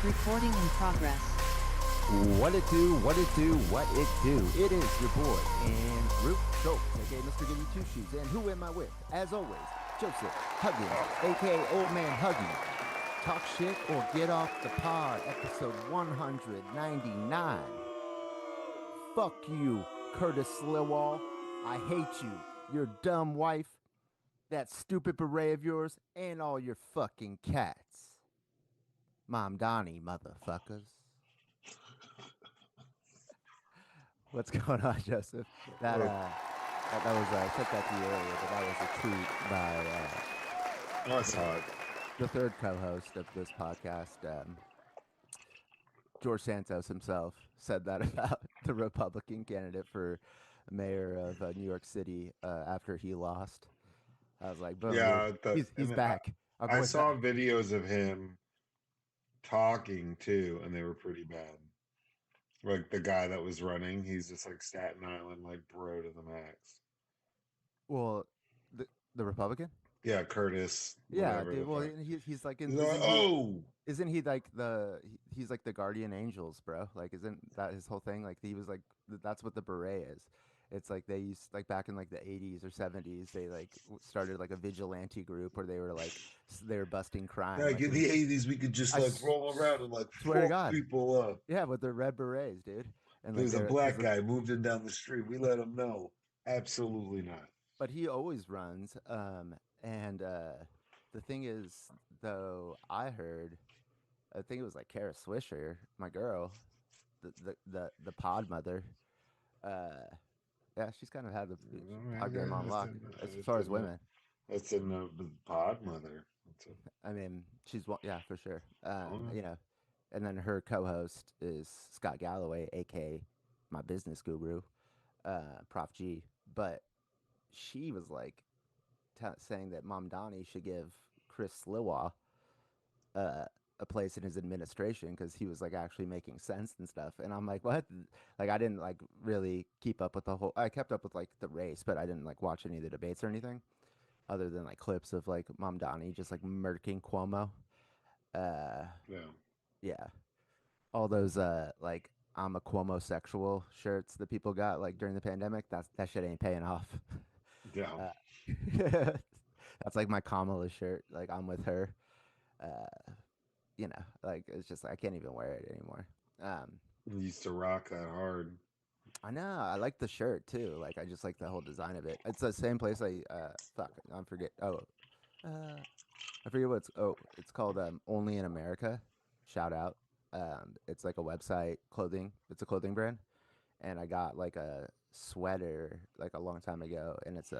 Recording in progress. What it do, what it do, what it do. It is your boy, Andrew Schultz, aka Mr. Give Me Two Shoes. And who am I with? As always, Joseph Huggins, aka Old Man Huggie. Talk shit or get off the pod, episode 199. Fuck you, Curtis Slewall. I hate you, your dumb wife, that stupid beret of yours, and all your fucking cats. Mom Donnie, motherfuckers. What's going on, Joseph? That was I sent that to you earlier, but that was a tweet by I saw it. the third co-host of this podcast, George Santos himself, said that about the Republican candidate for mayor of New York City after he lost. I was like, boom, Yeah, dude. He's back. Our I boy's saw back. videos of him talking too, and they were pretty bad. Like the guy that was running, he's just like Staten Island, like bro to the max. Well, the Republican? Yeah, Curtis. Yeah, Whatever dude. the Well, fuck. he's like He's like, oh, isn't he like he's like the guardian angels, bro? Like, isn't that his whole thing? Like, he was like, that's what the beret is. It's like they used, like, back in like the 80s or 70s, they like started like a vigilante group where they were like, they were busting crime. like Like, in the '80s, we could just I like roll around and like swear to fuck God. people up. Yeah, with their red berets, dude. And like There's a they're, black guy moved in down the street. We let him know. Absolutely not. but he always runs. And the thing is, though, I think it was like Kara Swisher, my girl, the pod mother. Yeah, she's kind of had the pod game on lock as far as women. That's in the pod mother. I mean, yeah, for sure. Oh. You know, and then her co-host is Scott Galloway, aka my business guru, Prof G. But she was like saying that Mom Donnie should give Chris Sliwa a place in his administration because he was like actually making sense and stuff. And I'm like, what? Like, I didn't like really keep up with the whole. I kept up with like the race, but I didn't like watch any of the debates or anything, other than like clips of like Mom Donnie just like murking Cuomo. Yeah. Yeah, all those like I'm a Cuomo sexual shirts that people got like during the pandemic. That shit ain't paying off. Yeah. That's like my Kamala shirt. Like, I'm with her. You know, like, it's just like I can't even wear it anymore. You used to rock that hard. I know. I like the shirt too. Like, I just like the whole design of it. It's the same place I forget. I forget it's called Only in America. Shout out. It's like a website clothing. It's a clothing brand, and I got like a sweater like a long time ago, and it's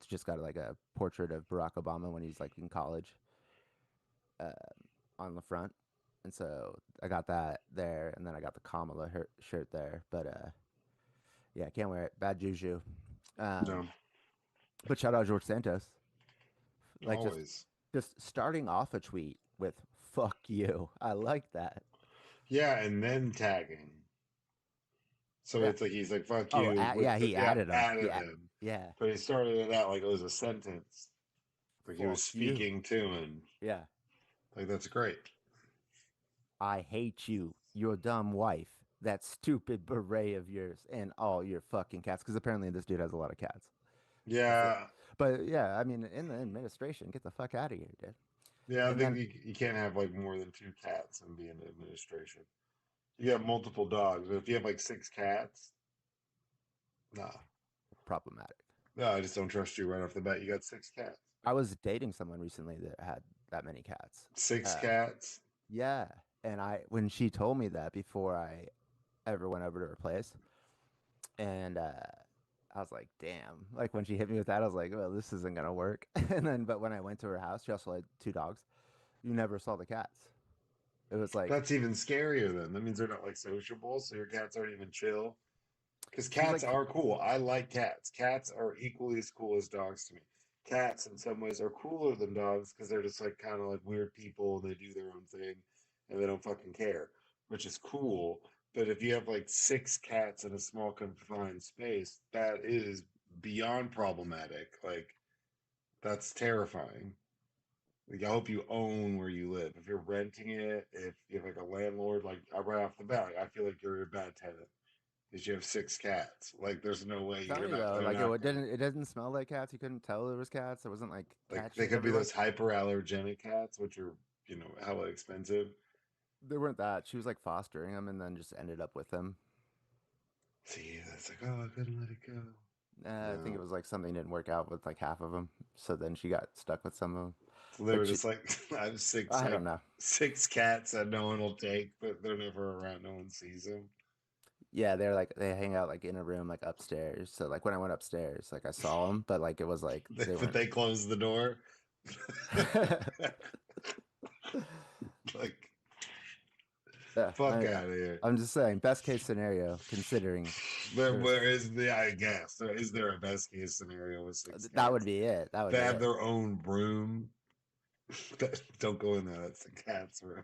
just got like a portrait of Barack Obama when he's like in college on the front. And so I got that there, and then I got the Kamala shirt there. But yeah, I can't wear it. Bad juju. No, But shout out George Santos. Like, always. just starting off a tweet with "fuck you." I like that. Yeah, and then tagging. So Yeah. it's like he's like, fuck Oh, you. he added him. Added him. Yeah. But he started it out like it was a sentence. Like he was Fuck you. speaking to him. Yeah. Like, that's great. I hate you, your dumb wife, that stupid beret of yours, and all your fucking cats. Because apparently this dude has a lot of cats. Yeah. But yeah, I mean, in the administration, get the fuck out of here, dude. Yeah, I And think then, you can't have like more than 2 cats and be in the administration. You have multiple dogs, but if you have like 6 cats, nah. problematic. No, I just don't trust you right off the bat. You got 6 cats. I was dating someone recently that had that many cats. 6 cats? Yeah. And when she told me that before I ever went over to her place, and I was like, damn. Like, when she hit me with that, I was like, well, this isn't gonna work. But when I went to her house, she also had 2 dogs. You never saw the cats. It was like, That's even scarier then. That means they're not like sociable, so your cats aren't even chill. Because she's cats like, are cool. I like cats. Cats are equally as cool as dogs to me. Cats, in some ways, are cooler than dogs because they're just like kind of like weird people and they do their own thing and they don't fucking care, which is cool. But if you have like 6 cats in a small confined space, that is beyond problematic. Like, that's terrifying. Like, I hope you own where you live. If you're renting it, if you have like a landlord, like right off the bat, like, I feel like you're a bad tenant because you have six cats. Like, there's no way Telling you're you not. though, They're like not gonna. it didn't smell like cats. You couldn't tell there was cats. There wasn't like Like, cat they shit could be everywhere. those hyperallergenic cats, which are hella expensive. They weren't that. She was like fostering them and then just ended up with them. See, that's like, oh, I couldn't let it go. I think it No, was like something didn't work out with like half of them. So then she got stuck with some of them. so they Like were she, just like, I have I don't know. six cats that no one will take, but they're never around. No one sees them. Yeah, they're like they hang out like in a room like upstairs. So like when I went upstairs, like I saw them, but like it was like they But weren't. they close the door. Like, Yeah, fuck out of here. I'm just saying, best case scenario, considering there's Where is the? I guess is there a best case scenario with six that would cats? be it. That would They be have it. their own room. Don't go in there. That's the cat's room.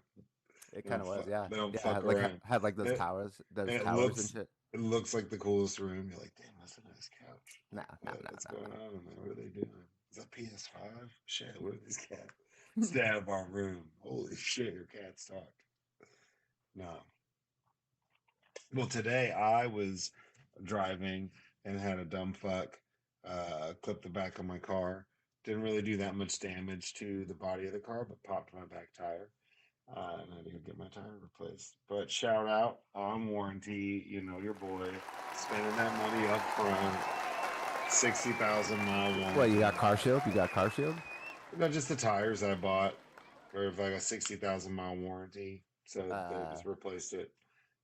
It kind of was, yeah. They don't Yeah, fuck like around. had like And, and those towers and shit. it looks like the coolest room. You're like, damn, that's a nice couch. No, no, no, What's no, going no. on in there? What are they doing? Is that PS5? Shit, what are these cats? Stay out of our room. Holy shit, your cats talk. No. Well, today I was driving and had a dumb fuck clip the back of my car. Didn't really do that much damage to the body of the car, but popped my back tire. And I had to go get my tire replaced. But shout out on warranty, your boy spending that money up front, 60,000 mile What, you warranty. got car shield? You got car shield? Not just the tires I bought, or like a 60,000 mile warranty, so they Uh, just replaced it.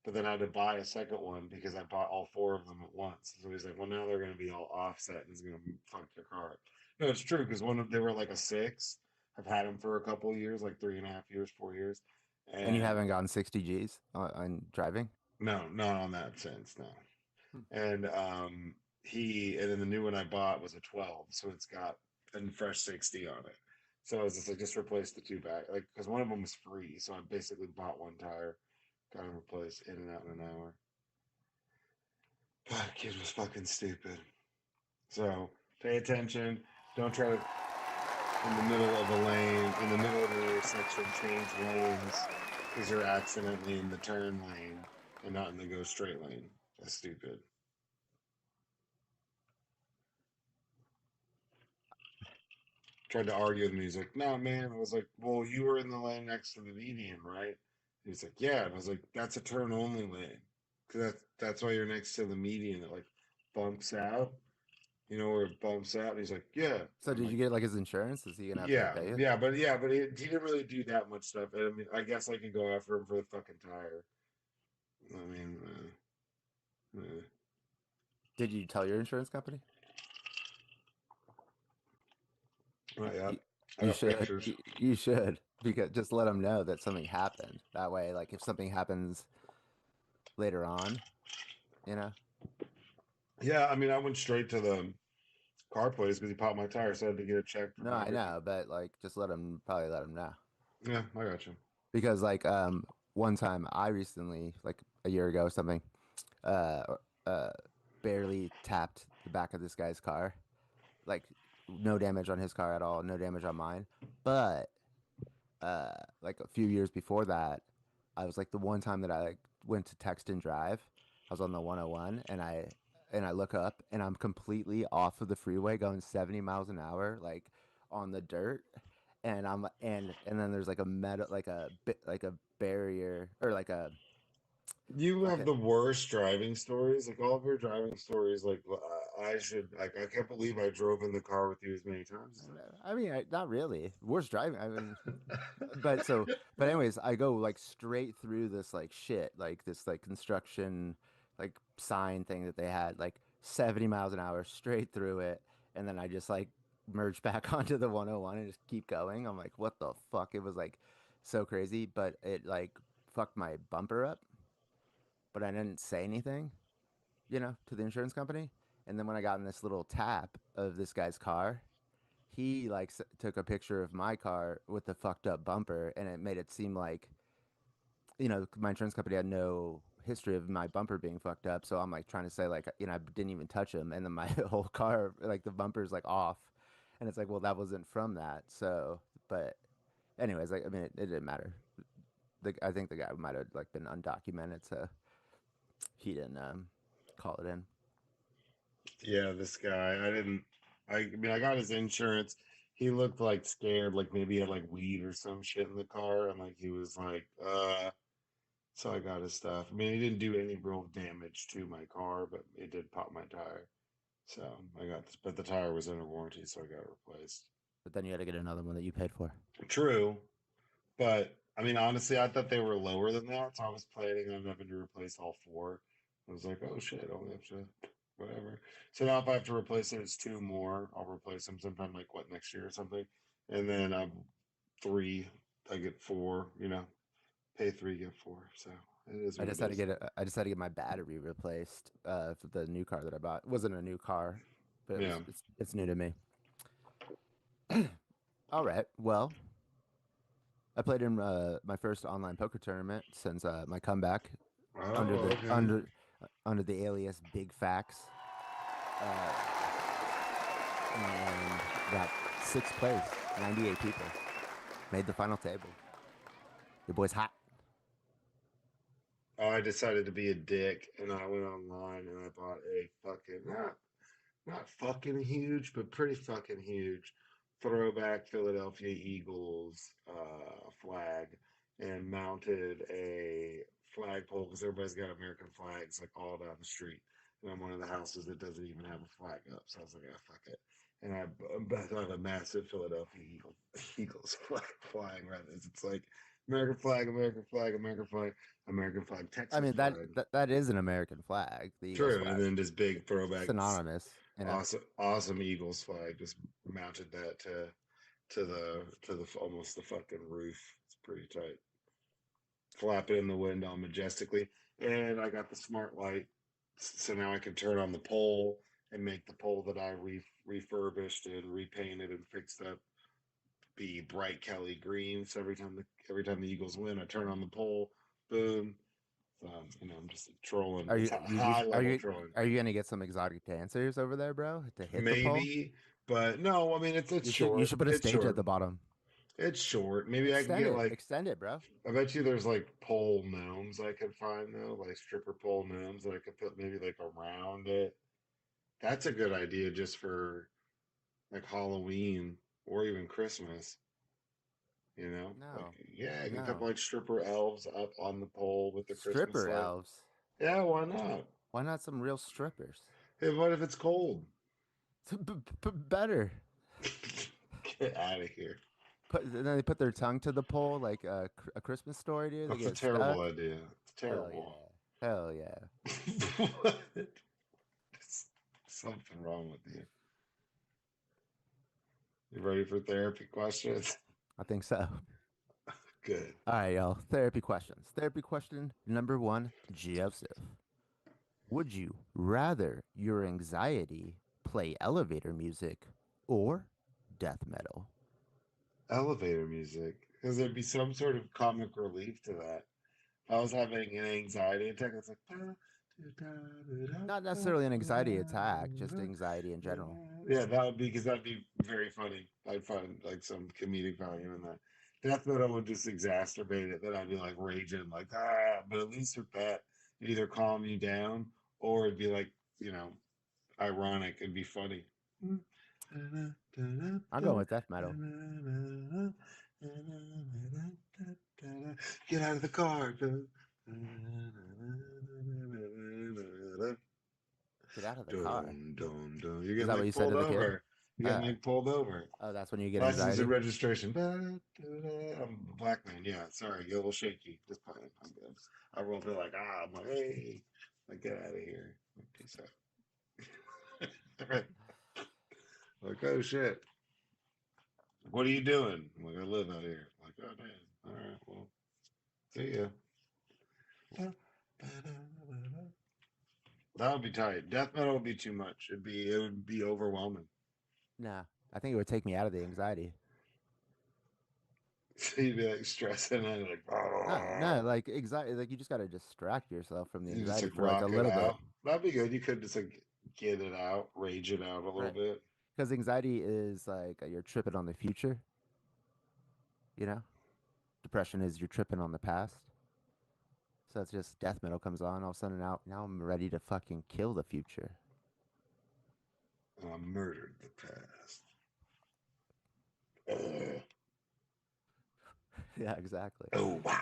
But then I had to buy a second one because I bought all four of them at once. So he's like, "Well, now they're going to be all offset, and it's going to fuck your car up." No, it's true because they were like a six. I've had them for a couple of years, like 3.5 years, 4 years, and you and haven't gotten 60 G's on driving? no, not on that sense, no. Hmm. And and then the new one I bought was a 12, so it's got a fresh 60 on it. So I was just like, just replace the two back, like, because one of them was free, so I basically bought one tire, got them replaced in and out in an hour. God, kid was fucking stupid. So pay attention. Don't try to in the middle of a lane, in the middle of an intersection, change lanes because you're accidentally in the turn lane and not in the go straight lane. That's stupid. Tried to argue with me. He's like, "No, man." I was like, "Well, you were in the lane next to the median, right?" He's like, "Yeah." And I was like, "That's a turn only lane, because that's why you're next to the median. It like bumps out. You know where it bumps out?" And he's like, "Yeah." So I'm did you like, get like his insurance? Is he gonna have to like "Yeah, pay you? yeah, but he didn't really do that much stuff. And I mean, I guess I could go after him for the fucking tire. I mean, Did you tell your insurance company? not yet. You, I you got should. pictures. You should because just let them know that something happened. That way, like if something happens later on, you know. Yeah, I mean, I went straight to the car place because he popped my tire, so I had to get it checked No, and I everything. know, but like just let them probably let them know Yeah, I got you. because like one time I recently like a year ago or something uh uh barely tapped the back of this guy's car, like no damage on his car at all, no damage on mine, but like a few years before that, I was like the one time that I like went to text and drive, I was on the 101 and I look up and I'm completely off of the freeway going 70 miles an hour like on the dirt, and and then there's like a metal like a bit like a barrier or like a You have fucking the worst driving stories. Like all of your driving stories, like I should like. I can't believe I drove in the car with you as many times as I mean not really worst driving, I mean that. but so but anyways I go like straight through this like shit like this like construction like sign thing that they had like 70 miles an hour straight through it, and then I just like merge back onto the 101 and just keep going. I'm like what the fuck, it was like so crazy, but it like fucked my bumper up, but I didn't say anything, you know, to the insurance company. And then when I got in this little tap of this guy's car, he like took a picture of my car with the fucked up bumper, and it made it seem like, you know, my insurance company had no history of my bumper being fucked up. So I'm like trying to say like, you know, I didn't even touch him, and then my whole car like the bumper's like off, and it's like, well, that wasn't from that. So, but Anyways, like, I mean, it didn't matter. I think the guy might have like been undocumented, so he didn't call it in. Yeah, this guy. I didn't. I mean, I got his insurance. He looked like scared, like maybe he had like weed or some shit in the car, and like he was like, So I got his stuff. I mean, he didn't do any real damage to my car, but it did pop my tire. So I got this, but the tire was under warranty, so I got it replaced. But then you had to get another one that you paid for. True, but I mean, honestly, I thought they were lower than that, so I was planning on having to replace all four. I was like, oh shit, I only have to, whatever. So now if I have to replace it, it's two more. I'll replace them sometime like what next year or something, and then three. I get four. Pay three, get four. So it is what it is. I just had to get my battery replaced for the new car that I bought. It wasn't a new car, but Yeah. it's new to me. All right. Well, I played in my first online poker tournament since my comeback Oh, under the okay. under the alias Big Facts, and got sixth place. 98 people made the final table. Your boy's hot. Oh, I decided to be a dick, and I went online and I bought a fucking not fucking huge, but pretty fucking huge throwback Philadelphia Eagles flag, and mounted a flagpole because everybody's got American flags like all down the street, and I'm one of the houses that doesn't even have a flag up, so I was like, ah, fuck it, and I have a massive Philadelphia Eagles flag flying around this. It's like American flag, American flag, American flag, American flag, I Texas mean flag. that is an American flag, the Eagles True, and flag. then this big throwback, Synonymous, you know. awesome Eagles flag. Just mounted that to the almost the fucking roof. It's pretty tight. Flap it in the wind all majestically, and I got the smart light, so now I can turn on the pole and make the pole that I refurbished and repainted and fixed up be bright Kelly green. So every time the Eagles win, I turn on the pole, boom. So, I'm just trolling. Are It's you you, you high sh- level trolling. are you gonna get some exotic dancers over there, bro, to hit the pole? Maybe, but no. I mean, it's You short. should put a It's stage at short. the bottom. It's short. Maybe I can get like. Extend it, bro. I bet you there's like pole gnomes I could find though, like stripper pole gnomes that I could put maybe like around it. That's a good idea just for like Halloween or even Christmas. Like No, yeah, I can put no. like stripper elves up on the pole with the Christmas Stripper light. elves. Yeah, why not? Why not some real strippers? Hey, what if it's cold? Better. Get out of here. Then they put their tongue to the pole like a Christmas story, dude. They That's a get terrible stuck. idea. It's Hell terrible. yeah. Hell yeah. What? There's something wrong with you. You ready for therapy questions? I think so. Good. All right, y'all. Therapy questions. Therapy question number one, Joseph. Would you rather your anxiety play elevator music or death metal? Elevator music. Because there'd be some sort of comic relief to that. If I was having an anxiety attack, it's like. Not necessarily an anxiety attack, just anxiety in general. Yeah, that would be because that'd be very funny. I'd find like some comedic value in that. Death metal would just exacerbate it. Then I'd be like raging, like But at least with that, it either calm you down or it'd be like ironic. It'd be funny. I'm going with death metal. Get out of the car. Get out of the car. Dun, dun, dun. You're Is getting that what like you said pulled to the kid? over. You're getting like pulled over. Oh, that's when you get License and anxiety? registration. I'm a black man. Yeah, sorry. Get a little shaky. Just playing. I'm good. I won't be like, I'm like, hey, like, get out of here. Peace out. Like, oh shit. What are you doing? I'm like, I live out here. I'm like, oh man. All right, well, see ya. That would be tight. Death metal would be too much. It would be overwhelming. Nah, I think it would take me out of the anxiety. So you'd be like stressing and like, No, like anxiety, like you just got to distract yourself from the you just anxiety like for like a rock it little bit. out. That'd be good. You could just like get it out, rage it out a little Right. bit. Because anxiety is like you're tripping on the future. You know, depression is you're tripping on the past. So it's just death metal comes on. All of a sudden, now I'm ready to fucking kill the future. I murdered the past. Uh, Yeah, exactly. oh, wow.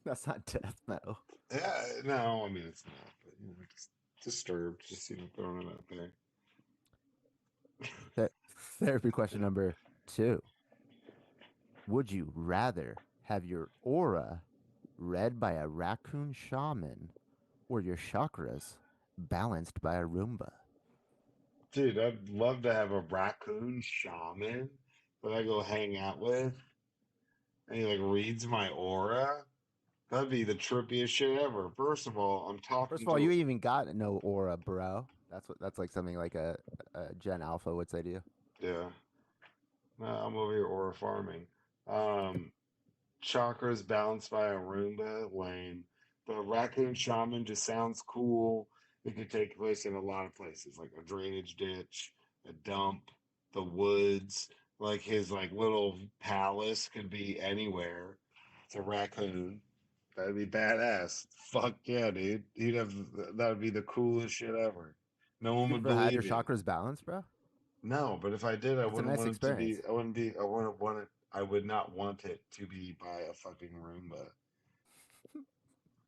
That's not death metal. Yeah, no, I mean, it's not, but, just disturbed, just, throwing it out there. Th- Therapy question number 2. Would you rather have your aura read by a raccoon shaman or your chakras balanced by a Roomba? Dude, I'd love to have a raccoon shaman that I go hang out with, and he, like, reads my aura. That'd be the trippiest shit ever. First of all, I'm First talking of all, you to, even got no aura, bro. That's like something like a Gen Alpha would say to you. yeah, no, I'm over here aura farming. Um, Chakras balanced by a Roomba, lame. But raccoon shaman just sounds cool. It could take place in a lot of places, like a drainage ditch, a dump, the woods. Like his like little palace could be anywhere. It's a raccoon. That'd be badass. Fuck yeah, dude. He'd have that would be the coolest shit ever. No one You would ever had your believe you. chakras balanced, bro? No, but if I did, I It's a wouldn't nice want it to be. experience. I wouldn't be. I wouldn't want it. I would not want it to be by a fucking Roomba.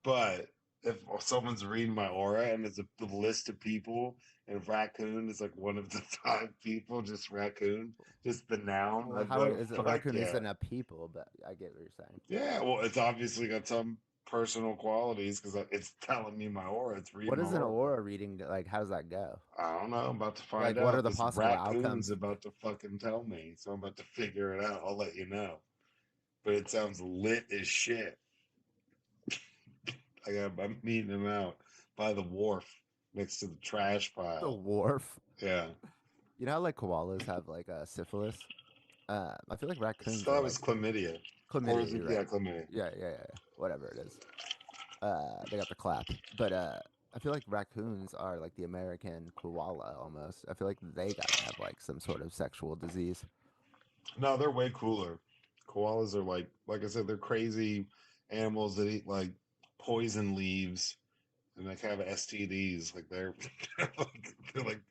But if someone's reading my aura and there's a list of people and raccoon is like one of the 5 people, just raccoon, just the noun, Well, I'd be how like, is a fuck raccoon yeah. isn't a people, but I get what you're saying. Yeah, well, it's obviously got some personal qualities because it's telling me my aura. It's reading What my is an aura. aura reading? Like, how does that go? I don't know. I'm about to find Like, what are out. the This possible raccoon's outcomes? about to fucking tell me. So I'm about to figure it out. I'll let you know. But it sounds lit as shit. I'm meeting him out by the wharf next to the trash The pile. wharf. Yeah. You know how like koalas have like syphilis? I feel like raccoons So are that was like chlamydia. Or is chlamydia. it, You're yeah, right. chlamydia. Yeah. Whatever it is. They got the clap. But I feel like raccoons are like the American koala almost. I feel like they gotta have like some sort of sexual disease. No, they're way cooler. Koalas are like I said, they're crazy animals that eat like poison leaves and like have STDs. Like they're like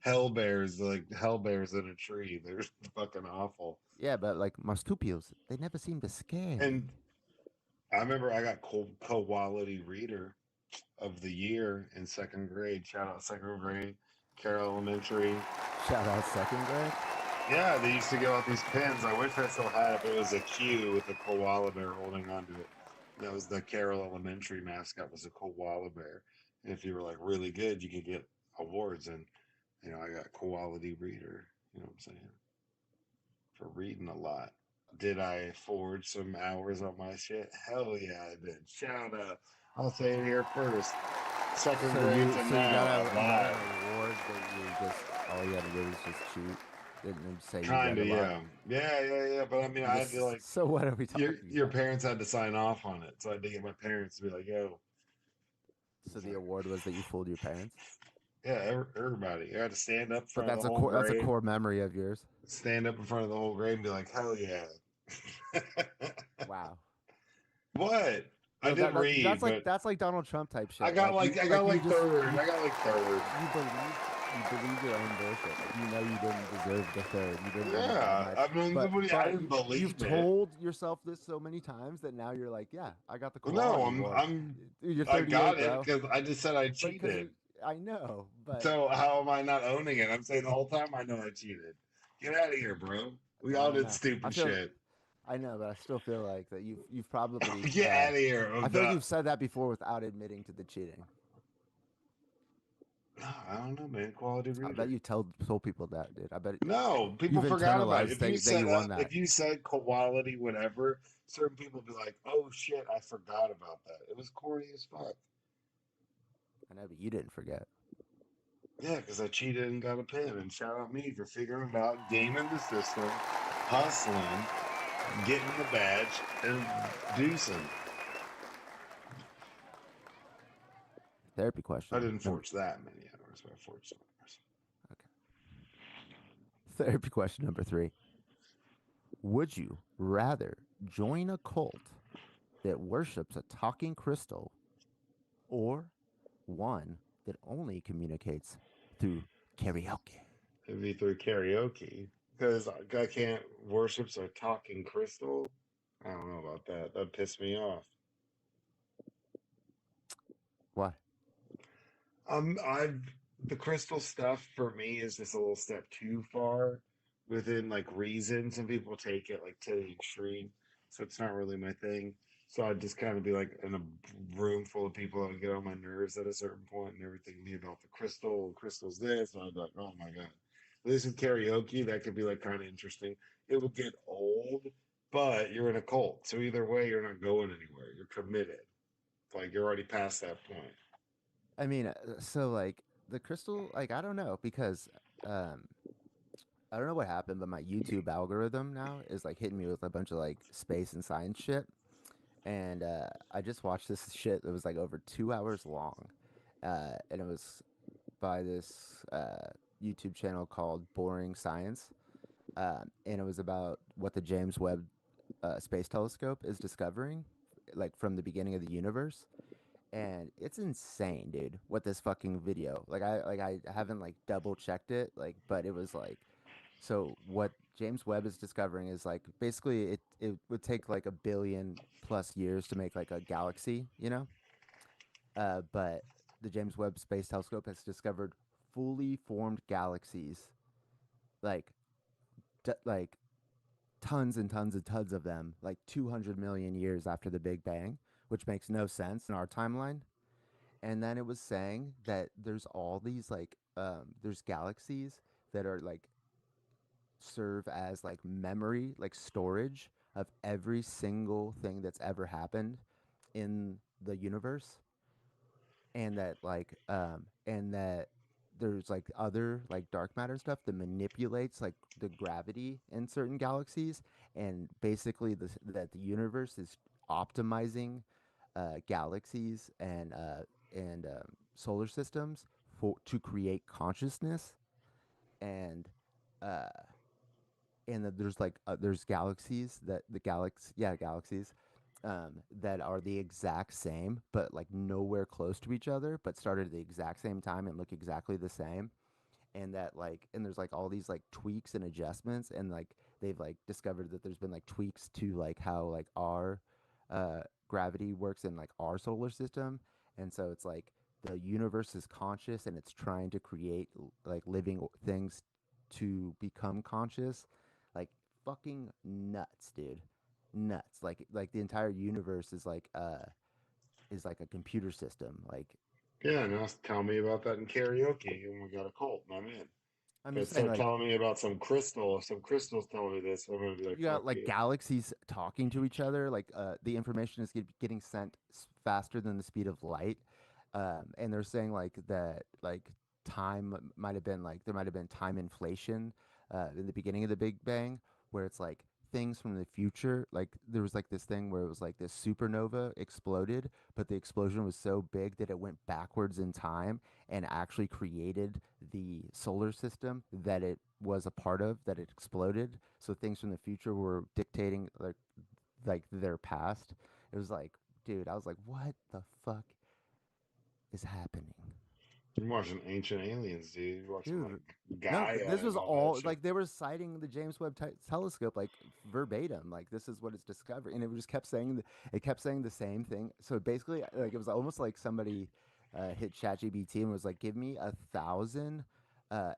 hell bears, like hell bears in a tree. They're fucking awful. Yeah, but like marsupials, they never seem to scare me. And I remember I got quality reader of the year in second grade. Shout out second grade, Carroll Elementary. Shout out second grade. Yeah, they used to give out these pins. I wish I still had it, but it was a Q with a koala bear holding onto it. That was the Carroll Elementary mascot was a koala bear. And if you were like really good, you could get awards. And I got quality reader. You know what I'm saying? For reading a lot. Did I forge some hours on my shit? Hell yeah, I did. Shout out. I'll say it here first. Second So grade you to so you got now, a I you got lied. an award that you just all you had to do was just cheat. Didn't say you read Kinda, a lot. yeah. Yeah. But I mean, You I had to just like so what are we talking your about? parents had to sign off on it. So I had to get my parents to be like, yo, So it's the like, award was that you fooled your parents. yeah, everybody. You had to stand up in But front of the whole that's a grade, core memory of yours. stand up in front of the whole grade and be like, hell yeah. Wow. What? I No, did read, but that's like Donald Trump type I shit. got like I got like third. I got like third. You believe your own bullshit. Like you know you didn't deserve the third. You didn't earn it that Yeah, much. I mean, I didn't You've believe it. told yourself this so many times that now you're like, yeah, I got the Well, no, quality award. Dude, you're I 38, got it bro. because I just said I But because cheated. I know, but So how am I not owning it? I'm saying the whole time I know I cheated. Get out of here, bro. We I all don't did know. I stupid feel shit. I know, but I still feel like that you've probably Get out of here. I feel like you've said that before without admitting to the cheating. I don't know, man. Quality I bet reader. you told people that, dude. I bet No, people you've forgot about it. internalized that you won that. If you said quality, whatever, certain people would be like, "Oh shit, I forgot about that." It was corny as fuck. I know, but you didn't forget. Yeah, because I cheated and got a pin. And shout out me for figuring it out, gaming the system, hustling, getting the badge, and deucing. Therapy I question. didn't forge that many hours, but I forged some hours. Okay. Therapy question number 3. Would you rather join a cult that worships a talking crystal or one that only communicates through karaoke? It'd be through karaoke because I can't worship a talking crystal. I don't know about that. That pissed me off. Why? I've the crystal stuff for me is just a little step too far within like reason. Some people take it like to the extreme, so it's not really my thing. So I'd just kind of be like in a room full of people that would get on my nerves at a certain point, and everything be about the crystal. Crystal's this, and I'd be like, oh my god. At least with karaoke, that could be like kind of interesting. It would get old, but you're in a cult, so either way, you're not going anywhere. You're committed. Like you're already past that point. I mean, so like the crystal, like I don't know because um I don't know what happened, but my YouTube algorithm now is like hitting me with a bunch of like space and science shit. And I just watched this shit that was like over 2 hours long. And it was by this YouTube channel called Boring Science. And it was about what the James Webb Space Telescope is discovering, like from the beginning of the universe. And it's insane, dude, what this fucking video. I haven't like double checked it, like, but it was like so what James Webb is discovering is like basically it would take like 1 billion+ years to make like a galaxy, you know? But the James Webb Space Telescope has discovered fully formed galaxies, like like tons and tons and tons of them, like 200 million years after the Big Bang, which makes no sense in our timeline. And then it was saying that there's all these like there's galaxies that are like serve as like memory, like storage of every single thing that's ever happened in the universe, and that there's like other like dark matter stuff that manipulates like the gravity in certain galaxies, and basically that the universe is optimizing galaxies and solar systems for to create consciousness, and uh and that there's like there's galaxies that the galaxy yeah galaxies that are the exact same but like nowhere close to each other but started at the exact same time and look exactly the same, and that like and there's like all these like tweaks and adjustments, and like they've like discovered that there's been like tweaks to like how like our gravity works in like our solar system, and so it's like the universe is conscious and it's trying to create like living things to become conscious, like fucking nuts, dude, nuts, like the entire universe is like a computer system, like Yeah, now tell me about that in karaoke, and we got a cult, and I'm in. I'm But just saying start like telling me about some crystal. If some crystal's telling me this, I'm gonna be like, you got fuck like you. galaxies talking to each other, like the information is getting sent faster than the speed of light, and they're saying like that like time might have been like there might have been time inflation in the beginning of the Big Bang, where it's like things from the future, like there was like this thing where it was like this supernova exploded, but the explosion was so big that it went backwards in time and actually created the solar system that it was a part of, that it exploded. So things from the future were dictating like their past. It was like, dude, I was like, what the fuck is happening? You're watching Ancient Aliens, dude. You're watching Dude, like no, Gaia this was and all that all shit. like they were citing the James Webb Telescope like verbatim, like this is what it's discovered, and it just kept saying it kept saying the same thing. So basically, like it was almost like somebody hit ChatGPT and was like, "Give me 1,000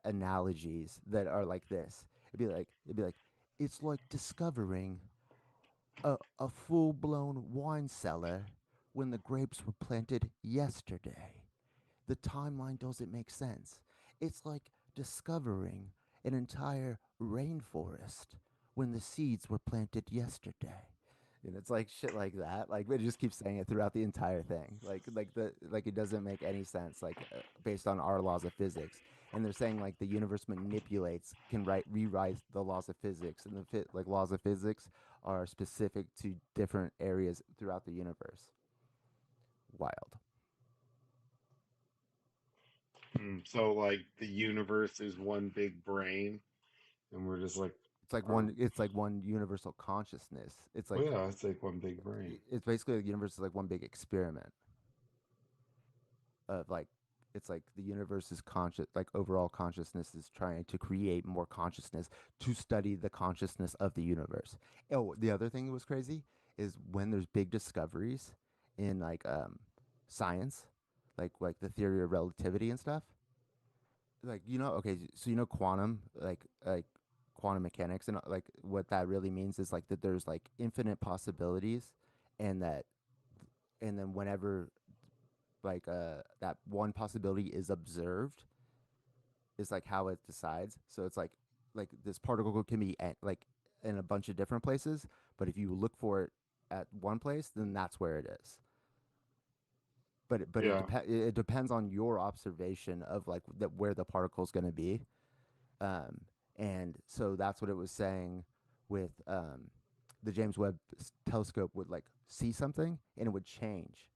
analogies that are like this." It'd be like, it's like discovering a full blown wine cellar when the grapes were planted yesterday. The timeline doesn't make sense. It's like discovering an entire rainforest when the seeds were planted yesterday. And it's like shit like that. Like it just keeps saying it throughout the entire thing. Like it doesn't make any sense. Like based on our laws of physics. And they're saying like the universe manipulates, can rewrite the laws of physics, and like laws of physics are specific to different areas throughout the universe. Wild. So like the universe is one big brain, and we're just like It's like Or, one universal consciousness. well, yeah, it's like one big brain. It's basically the universe is like one big experiment of like it's like the universe is conscious, like overall consciousness is trying to create more consciousness to study the consciousness of the universe. Oh, the other thing that was crazy is when there's big discoveries in science, like the theory of relativity and stuff. Like okay, so like quantum mechanics, and like what that really means is like that there's like infinite possibilities, and then whenever that one possibility is observed is like how it decides. So it's like this particle can be like in a bunch of different places, but if you look for it at one place, then that's where it is. But Yeah. it depends on your observation of like that where the particle is going to be. Um, and so that's what it was saying with the James Webb telescope would like see something and it would change.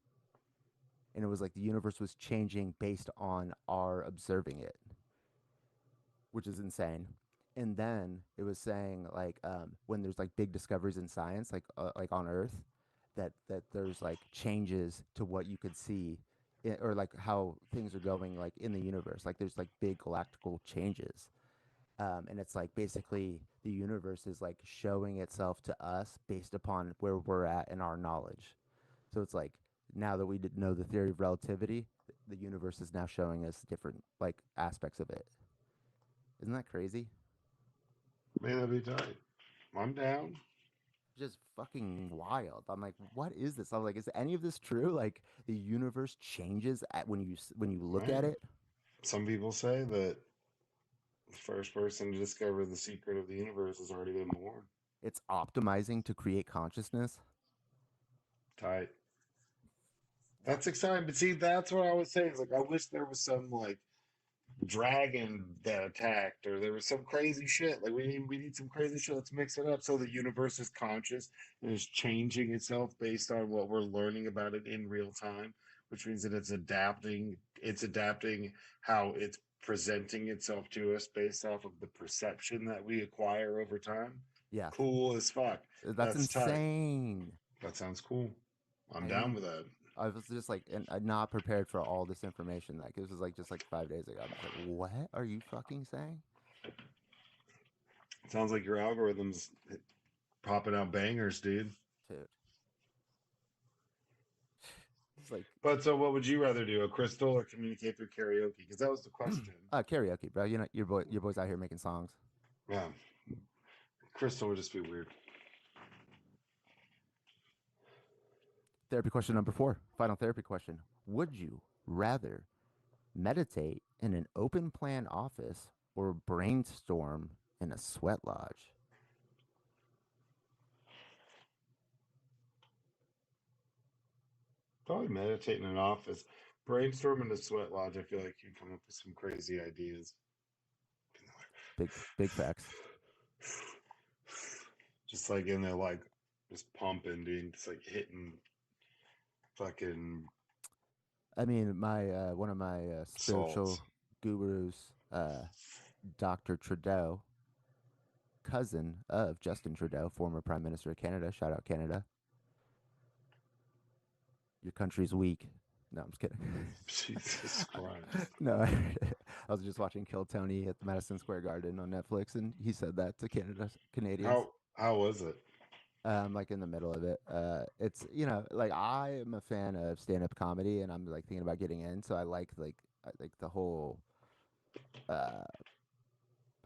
And it was like the universe was changing based on our observing it, which is insane. And then it was saying like when there's like big discoveries in science, like on Earth, that there's like changes to what you could see, or like how things are going like in the universe. Like there's like big galactical changes, and it's like basically the universe is like showing itself to us based upon where we're at in our knowledge. So it's like now that we did know the theory of relativity, the universe is now showing us different like aspects of it. Isn't that crazy? Man, that'd be tight. I'm down. Just fucking wild. I'm like, what is this? I'm like, is any of this true? Like the universe changes when you look at Man, it. some people say that the first person to discover the secret of the universe has already been born. It's optimizing to create consciousness. Tight. That's exciting. But see, that's what I was saying. Is like I wish there was some like dragon that attacked, or there was some crazy shit. Like we need some crazy shit. Let's mix it up so the universe is conscious and is changing itself based on what we're learning about it in real time, which means that it's adapting. It's adapting how it's presenting itself to us based off of the perception that we acquire over time. Yeah, Cool as fuck. that's That's tight. insane. That sounds cool. I'm down And with that. I was just like, and not prepared for all this information. Like this was like just like 5 days ago. I'm just like, what are you fucking saying, Sounds like your algorithm's popping out bangers, dude. dude? It's like But so, what would you rather do, a crystal or communicate through karaoke? Because that was the question. karaoke, bro. You know, your boy's out here making songs. Yeah, crystal would just be weird. Therapy question number 4. Final therapy question. Would you rather meditate in an open plan office or brainstorm in a sweat lodge? Probably meditate in an office. Brainstorm in a sweat lodge. I feel like you come up with some crazy ideas. Big facts. Just like in there, like just pumping, dude. Just like hitting fucking I mean, my one of my spiritual salts. gurus, Dr. Trudeau, cousin of Justin Trudeau, former Prime Minister of Canada. Shout out Canada. Your country's weak. No, I'm just kidding. Jesus Christ. No, I was just watching Kill Tony at the Madison Square Garden on Netflix, and he said that to Canadians. How was it? Like in the middle of it. It's like I am a fan of stand-up comedy, and I'm like thinking about getting in, so I like the whole uh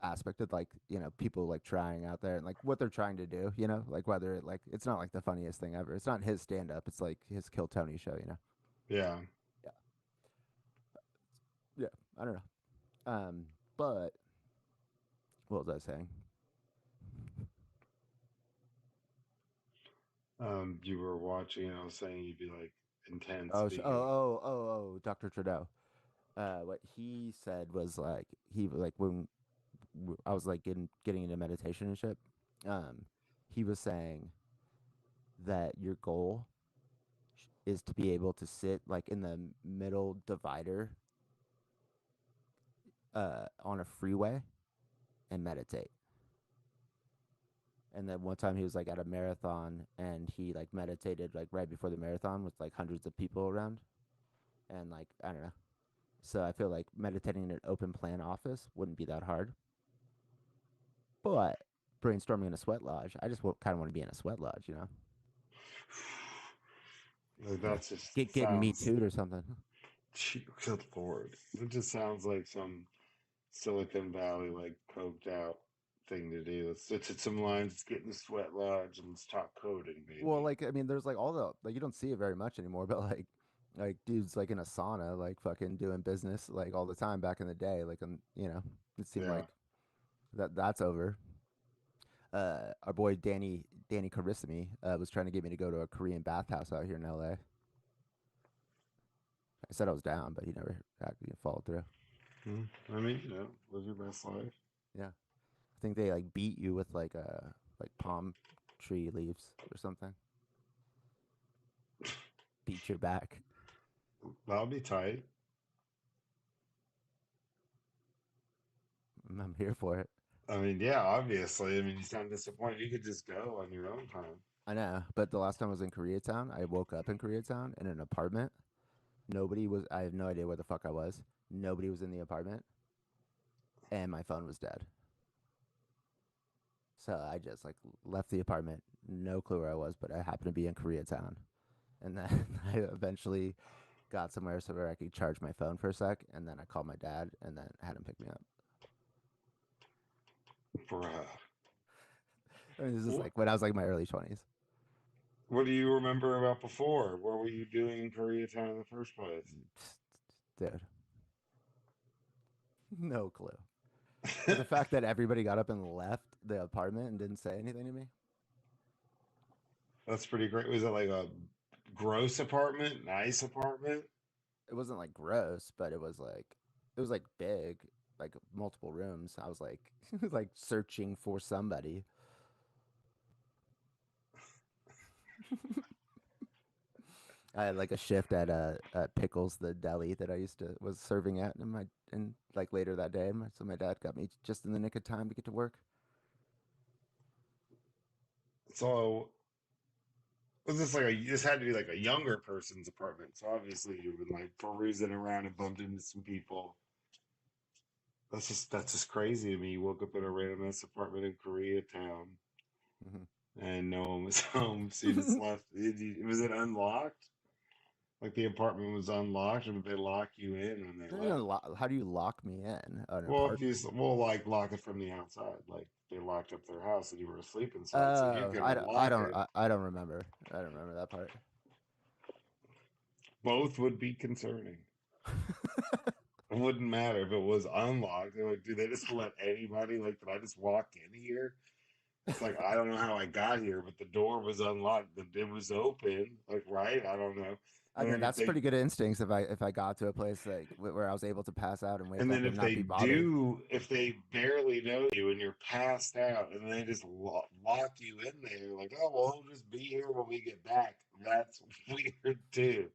aspect of like people like trying out there and like what they're trying to do, like whether like it's not like the funniest thing ever. It's not his stand-up. It's like his Kill Tony show. Yeah. Yeah, yeah. I don't know. But what was I saying? You were watching, and I was saying you'd be like intense Oh, being a Dr. Trudeau. What he said was like he like when I was like getting into meditation and shit. Um, he was saying that your goal is to be able to sit like in the middle divider on a freeway and meditate. And then one time he was like at a marathon and he like meditated like right before the marathon with like hundreds of people around. And like, I don't know. So I feel like meditating in an open plan office wouldn't be that hard. But brainstorming in a sweat lodge, I just kind of want to be in a sweat lodge, you know? Like Yeah. that's just Getting me sounds. too or something. Good lord, it just sounds like some Silicon Valley like coked out thing to do. Let's sit at some lines. Let's get in the sweat lodge and let's talk coding, Well, baby. like I mean, there's like all the like you don't see it very much anymore, but like dudes like in a sauna, like fucking doing business like all the time back in the day. Like you know, it seemed Yeah. like that's over. Our boy Danny Carissimi was trying to get me to go to a Korean bathhouse out here in LA. I said I was down, but he never actually followed through. I mean, live your best life. Yeah, I think they like beat you with like palm tree leaves or something. Beat your back. That'll be tight. I'm here for it. I mean, yeah, obviously. I mean, you sound disappointed. You could just go on your own time. I know, but the last time I was in Koreatown, I woke up in Koreatown in an apartment. Nobody was. I have no idea where the fuck I was. Nobody was in the apartment, and my phone was dead. So I just like left the apartment, no clue where I was, but I happened to be in Koreatown, and then I eventually got somewhere so where I could charge my phone for a sec, and then I called my dad, and then had him pick me up. Bruh. I mean, this is What, like when I was like in my early 20s. what do you remember about before? What were you doing in Koreatown in the first place? Dude, no clue. But the fact that everybody got up and left the apartment and didn't say anything to me, That's pretty great. Was it like a gross apartment? Nice apartment? it wasn't like gross, but it was like big, like multiple rooms. I was like like searching for somebody. I had like a shift at Pickles, the deli that I used to was serving at, and like later that day, so my dad got me just in the nick of time to get to work. So was this like this had to be like a younger person's apartment. So obviously you've been like perusing around and bumped into some people. That's just crazy to me. You woke up in a random ass apartment in Koreatown and no one was home, so you just Hmm. left. Was it unlocked? Like the apartment was unlocked, or did they lock you in when they left? How do you lock me in an Well, if apartment? you well, like lock it from the outside, like they locked up their house and you were asleep inside, so you Oh, could unlock it. I don't remember. I don't remember that part. Both would be concerning. It wouldn't matter if it was unlocked. They're like, do they just let anybody? Like, did I just walk in here? It's like I don't know how I got here, but the door was unlocked. It was open. Like, right? I don't know. I And mean, then if that's they pretty good instincts if I got to a place like where I was able to pass out and wake And then up and if not they be bothered. do, if they barely know you and you're passed out and they just lock you in there, like, oh, well, he'll just be here when we get back. That's weird too.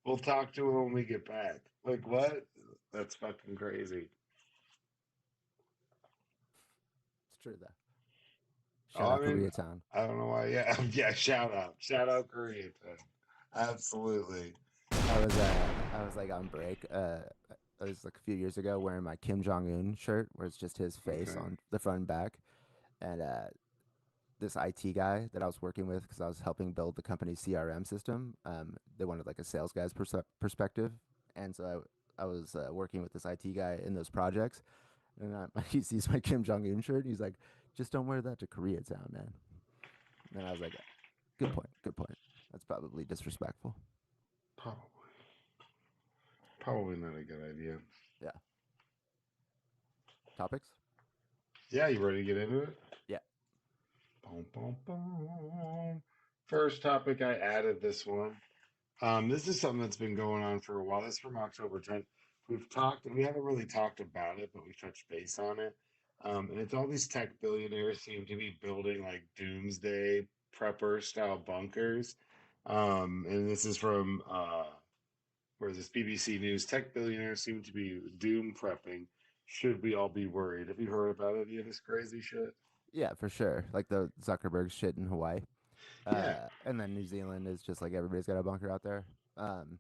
We'll talk to him when we get back. Like, what? That's fucking crazy. It's true though. Shout Oh, out I mean, Koreatown. I don't know why. Yeah, yeah. Shout out, Koreatown. Absolutely. I was like on break. It was like a few years ago wearing my Kim Jong Un shirt where it's just his face Okay. on the front and back, and this IT guy that I was working with because I was helping build the company's CRM system. They wanted like a sales guy's perspective, and so I was working with this IT guy in those projects, and he sees my Kim Jong Un shirt. And he's like, "Just don't wear that to Koreatown, man." And I was like, "Good point, good point. That's probably disrespectful." Probably. Probably not a good idea. Yeah. Topics? Yeah, you ready to get into it? Yeah. Boom, boom, boom. First topic, I added this one. This is something that's been going on for a while. This is from October 10th. We haven't really talked about it, but we've touched base on it. And it's all these tech billionaires seem to be building like doomsday prepper style bunkers. And this is from, where is this BBC News? Tech billionaires seem to be doom prepping. Should we all be worried? Have you heard about any of this crazy shit? Yeah, for sure. Like the Zuckerberg shit in Hawaii. Yeah. And then New Zealand is just like everybody's got a bunker out there. Um,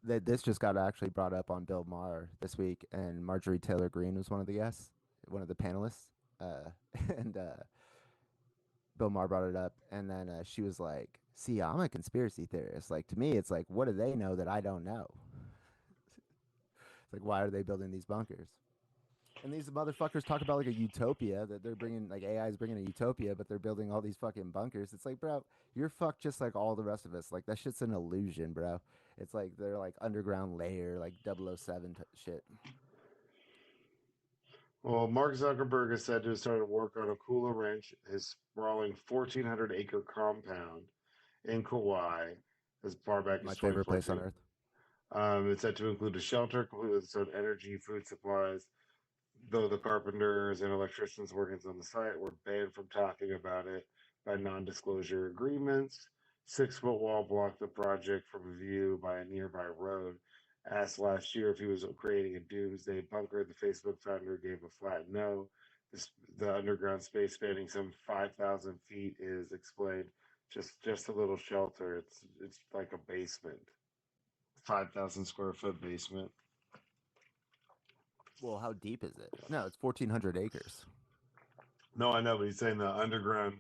that this just got actually brought up on Bill Maher this week, and Marjorie Taylor Greene was one of the guests, one of the panelists. Uh, and Bill Maher brought it up, and then she was like, "See, I'm a conspiracy theorist. Like to me, it's like, what do they know that I don't know? It's like, why are they building these bunkers?" And these motherfuckers talk about like a utopia that they're bringing, like AI is bringing a utopia, but they're building all these fucking bunkers. It's like, bro, you're fucked just like all the rest of us. Like that shit's an illusion, bro. It's like they're like underground layer, like 007 shit. Well, Mark Zuckerberg is said to have started work on a Kula Ranch, his sprawling 1,400-acre compound in Kauai, as far back My as favorite place on 2014. earth. It's said to include a shelter, complete with its own energy, food supplies, though the carpenters and electricians working on the site were banned from talking about it by non-disclosure agreements. 6-foot wall blocked the project from view by a nearby road. Asked last year if he was creating a doomsday bunker, the Facebook founder gave a flat no. The underground space spanning some 5,000 feet is explained just a little shelter. It's like a basement, 5,000 square foot basement. Well, how deep is it? No, it's 1,400 acres. No, I know, but he's saying the underground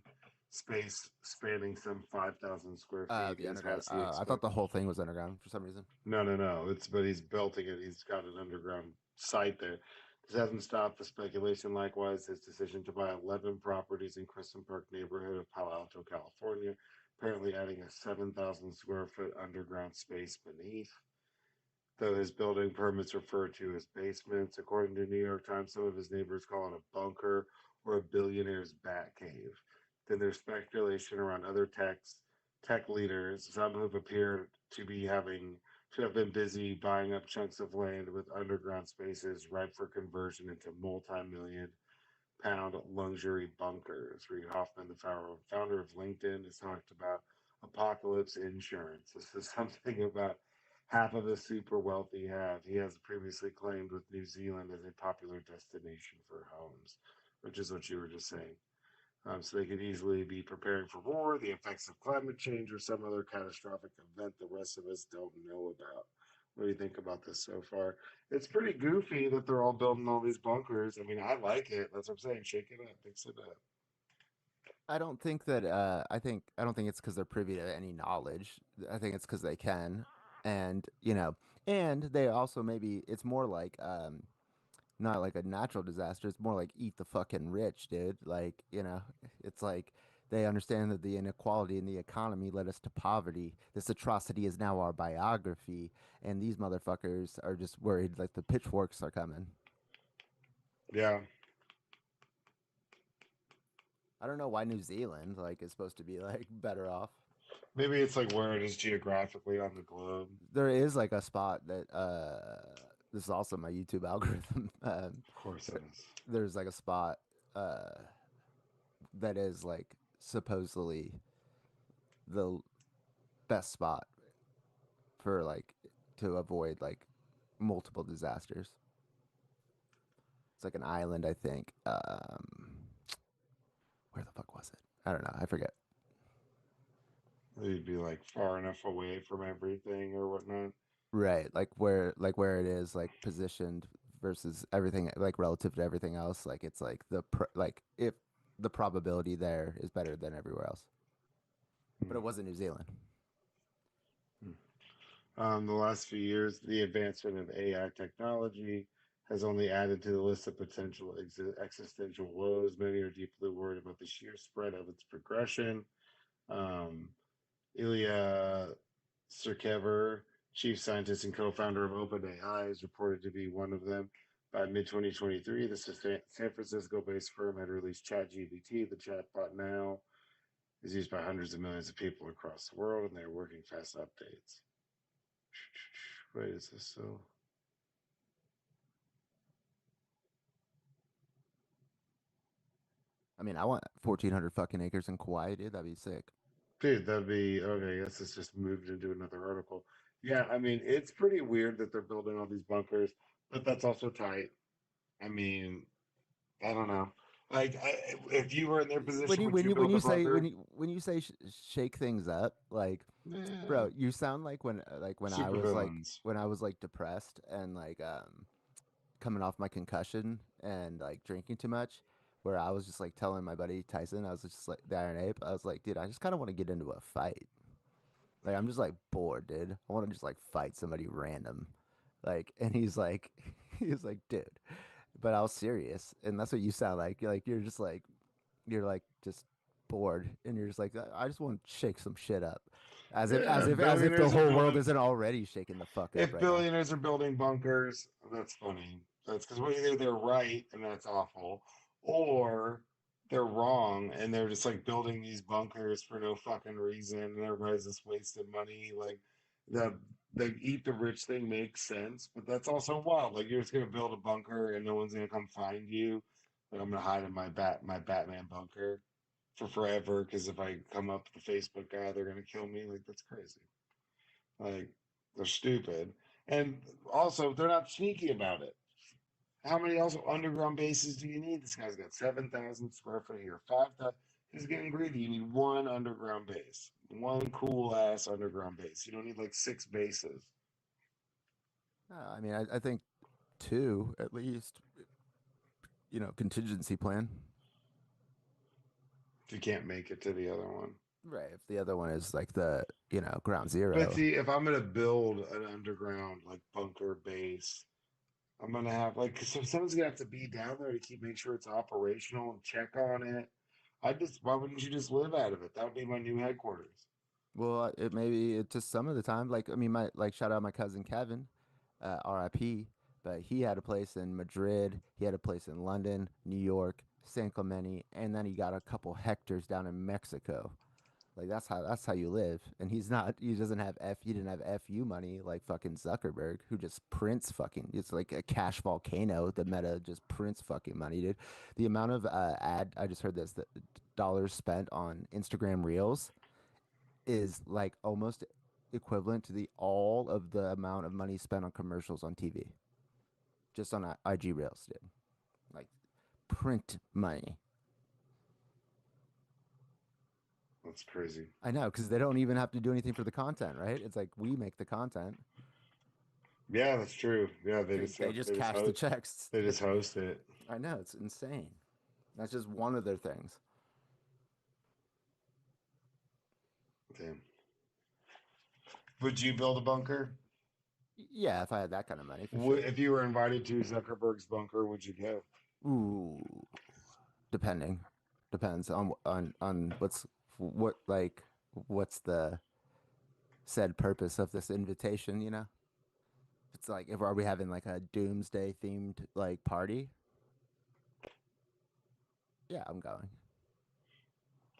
space spanning some 5,000 square feet The is underground. has he I thought expect. the whole thing was underground for some reason. No, no, no. But he's building it. He's got an underground site there. This hasn't stopped the speculation. Likewise, his decision to buy 11 properties in Crescent Park neighborhood of Palo Alto, California, apparently adding a 7,000 square foot underground space beneath. Though his building permits refer to as basements. According to New York Times, some of his neighbors call it a bunker or a billionaire's bat cave. Then there's speculation around other tech leaders, some who've appeared to have been busy buying up chunks of land with underground spaces ripe for conversion into multi-million pound luxury bunkers. Reid Hoffman, the founder of LinkedIn, has talked about apocalypse insurance. This is something about half of the super wealthy have. He has previously claimed with New Zealand as a popular destination for homes, which is what you were just saying. So they could easily be preparing for war, the effects of climate change, or some other catastrophic event the rest of us don't know about. What do you think about this so far? It's pretty goofy that they're all building all these bunkers. I mean, I like it. That's what I'm saying. Shake it up, mix it up. I don't think that. I don't think it's because they're privy to any knowledge. I think it's because they can, and and they also maybe it's more like not like a natural disaster. It's more like eat the fucking rich, dude. Like, it's like they understand that the inequality in the economy led us to poverty. This atrocity is now our biography, and these motherfuckers are just worried like the pitchforks are coming. Yeah, I don't know why New Zealand like is supposed to be like better off. maybe it's like where it is geographically on the globe. There is like a spot that this is also my YouTube algorithm. Of course it is. There's like a spot uh that is like supposedly the best spot for like to avoid like multiple disasters. It's like an island, I think. Where the fuck was it? I don't know. I forget. You'd be like far enough away from everything or whatnot. Right, like where it is like positioned versus everything like relative to everything else. Like it's like like if the probability there is better than everywhere else. But Hmm. it wasn't New Zealand. The last few years, the advancement of AI technology has only added to the list of potential existential woes. Many are deeply worried about the sheer spread of its progression. Um, Ilya Serkever, chief scientist and co-founder of OpenAI, is reported to be one of them. By mid-2023, the San Francisco-based firm had released ChatGPT. The chatbot now is used by hundreds of millions of people across the world, and they're working fast updates. Wait, is this so? I mean, I want 1,400 fucking acres in Kauai, dude. That'd be sick. Dude, that'd be okay. I guess it's just moved into another article. Yeah, I mean, it's pretty weird that they're building all these bunkers, but that's also tight. I mean, I don't know. Like, if you were in their when position, you would when you you when build a you say bunker? shake things up, like, Yeah, bro, you sound like super villains. when I was like depressed and like coming off my concussion and like drinking too much, where I was just like telling my buddy Tyson, I was just like the Iron Ape, I was like, dude, I just kind of want to get into a fight. Like I'm just like bored, dude. I want to just like fight somebody random. Like, and he's like, he was like, dude. But I was serious, and that's what you sound like. You're just like you're like just bored, and you're just like, I just want to shake some shit up, Yeah, as if the billionaires are whole world building. isn't already shaking the fuck up If right now. billionaires are building bunkers, that's funny. That's because well, either they're right and that's awful, or they're wrong and they're just like building these bunkers for no fucking reason, and everybody's just wasting money. Like the the eat the rich thing makes sense, but that's also wild. Like you're just gonna build a bunker and no one's gonna come find you. Like I'm gonna hide in my Batman bunker for forever because if I come up with the Facebook guy, they're gonna kill me. Like that's crazy. Like they're stupid, and also they're not sneaky about it. How many also underground bases do you need? This guy's got 7,000 square foot here, 5,000. He's getting greedy. You need one underground base, one cool ass underground base. You don't need like six bases. I mean, I think two at least. Contingency plan. If you can't make it to the other one. Right. If the other one is like the ground But zero. see, if I'm gonna build an underground like bunker base, I'm gonna have like so someone's gonna have to be down there to keep make sure it's operational and check on it. Why wouldn't you just live out of it? That would be my new headquarters. Well, it maybe it just some of the time. Like I mean, my like shout out my cousin Kevin, R.I.P. But he had a place in Madrid. He had a place in London, New York, San Clemente, and then he got a couple hectares down in Mexico. Like that's how you live. And he doesn't have he didn't have FU money like fucking Zuckerberg, who just prints fucking it's like a cash volcano. The Meta just prints fucking money, dude. The amount of I just heard this, the dollars spent on Instagram Reels is like almost equivalent to the all of the amount of money spent on commercials on TV. Just on IG Reels, dude. Like print money. That's crazy. I know, because they don't even have to do anything for the content, right? It's like we make the content. Yeah, that's true. Yeah, They just cash the checks. they just host it. I know, it's insane. That's just one of their things. Damn. Would you build a bunker? Yeah, if I had that kind of money, for sure. If you were invited to Zuckerberg's bunker, would you go? Ooh, depending. Depends on what's the said purpose of this invitation, you know? It's like if are we having like a doomsday themed like party? Yeah, I'm going.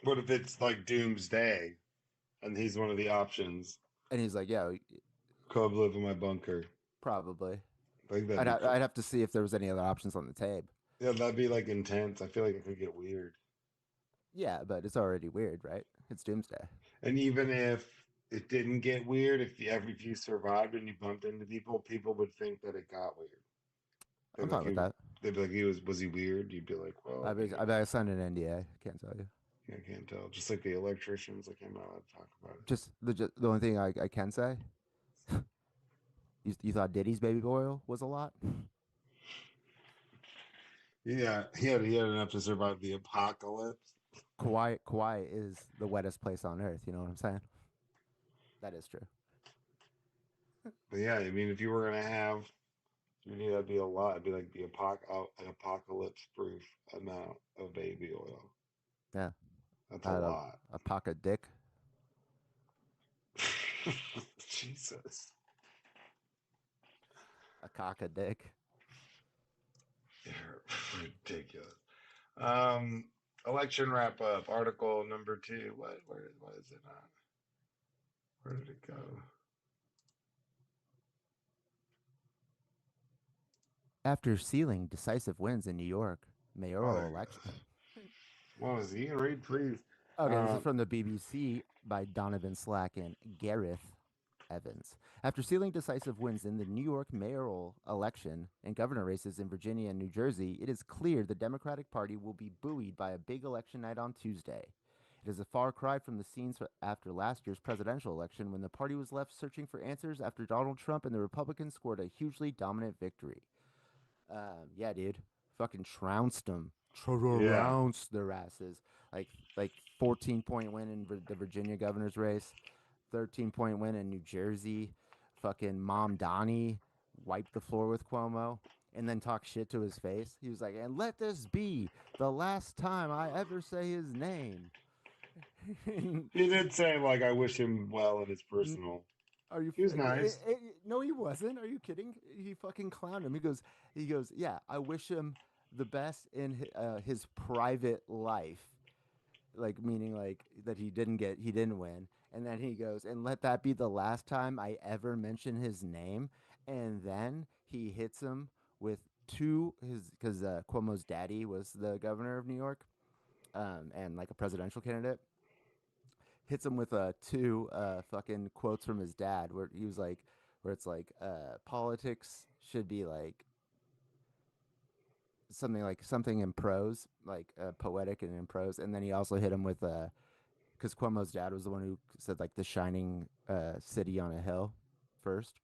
What if it's like Doomsday and he's one of the options? And he's like, yeah, Come live in my bunker. probably. I think that'd be I'd cool. have to see if there was any other options on the table. Yeah, that'd be like intense. I feel like it could get weird. Yeah, but it's already weird, right? It's doomsday. And even if it didn't get weird, if you survived and you bumped into people, people would think that it got weird. They'd I'm be like fine with that. they'd be like was he weird? You'd be like, well, you know, I signed an NDA. Can't tell you. yeah, I can't tell. Just like the electricians, like I'm not allowed to talk about it. Just the only thing I can say, you thought Diddy's baby oil was a lot? Yeah, he had enough to survive the apocalypse. Kauai is the wettest place on earth. You know what I'm saying? That is true. But yeah, I mean, if you were gonna have, you need that'd be a lot. It'd be like the an apocalypse proof amount of baby oil. Yeah, That's a I had lot. a pocket dick, Jesus, a cock a dick. you're ridiculous. Um, election wrap up. Article number 2. Why is it not? Where did it go? After sealing decisive wins in New York Oh, mayoral there it election. goes. What was he? Read, please. Okay, this is Um, from the BBC by Donovan Slack and Gareth. Evans. After sealing decisive wins in the New York mayoral election and governor races in Virginia and New Jersey, it is clear the Democratic Party will be buoyed by a big election night on Tuesday. It is a far cry from the scenes after last year's presidential election when the party was left searching for answers after Donald Trump and the Republicans scored a hugely dominant victory. Yeah, dude. Fucking trounced them. Yeah. Trounced their asses. Like 14-point win in the Virginia governor's race, 13-point win in New Jersey. Fucking Mom Donnie wiped the floor with Cuomo and then talked shit to his face. He was like, "And let this be the last time I ever say his name." He did say, like, I wish him well in his personal. Are you? He was nice. No, he wasn't. Are you kidding? He fucking clowned him. He goes, yeah. I wish him the best in his private life, like meaning like that he didn't win. And then he goes, and let that be the last time I ever mention his name. And then he hits him with because Cuomo's daddy was the governor of New York, and like a presidential candidate hits him with two fucking quotes from his dad where he was like where it's like politics should be something in prose, like poetic and in prose. And then he also hit him with because Cuomo's dad was the one who said like the shining city on a hill first.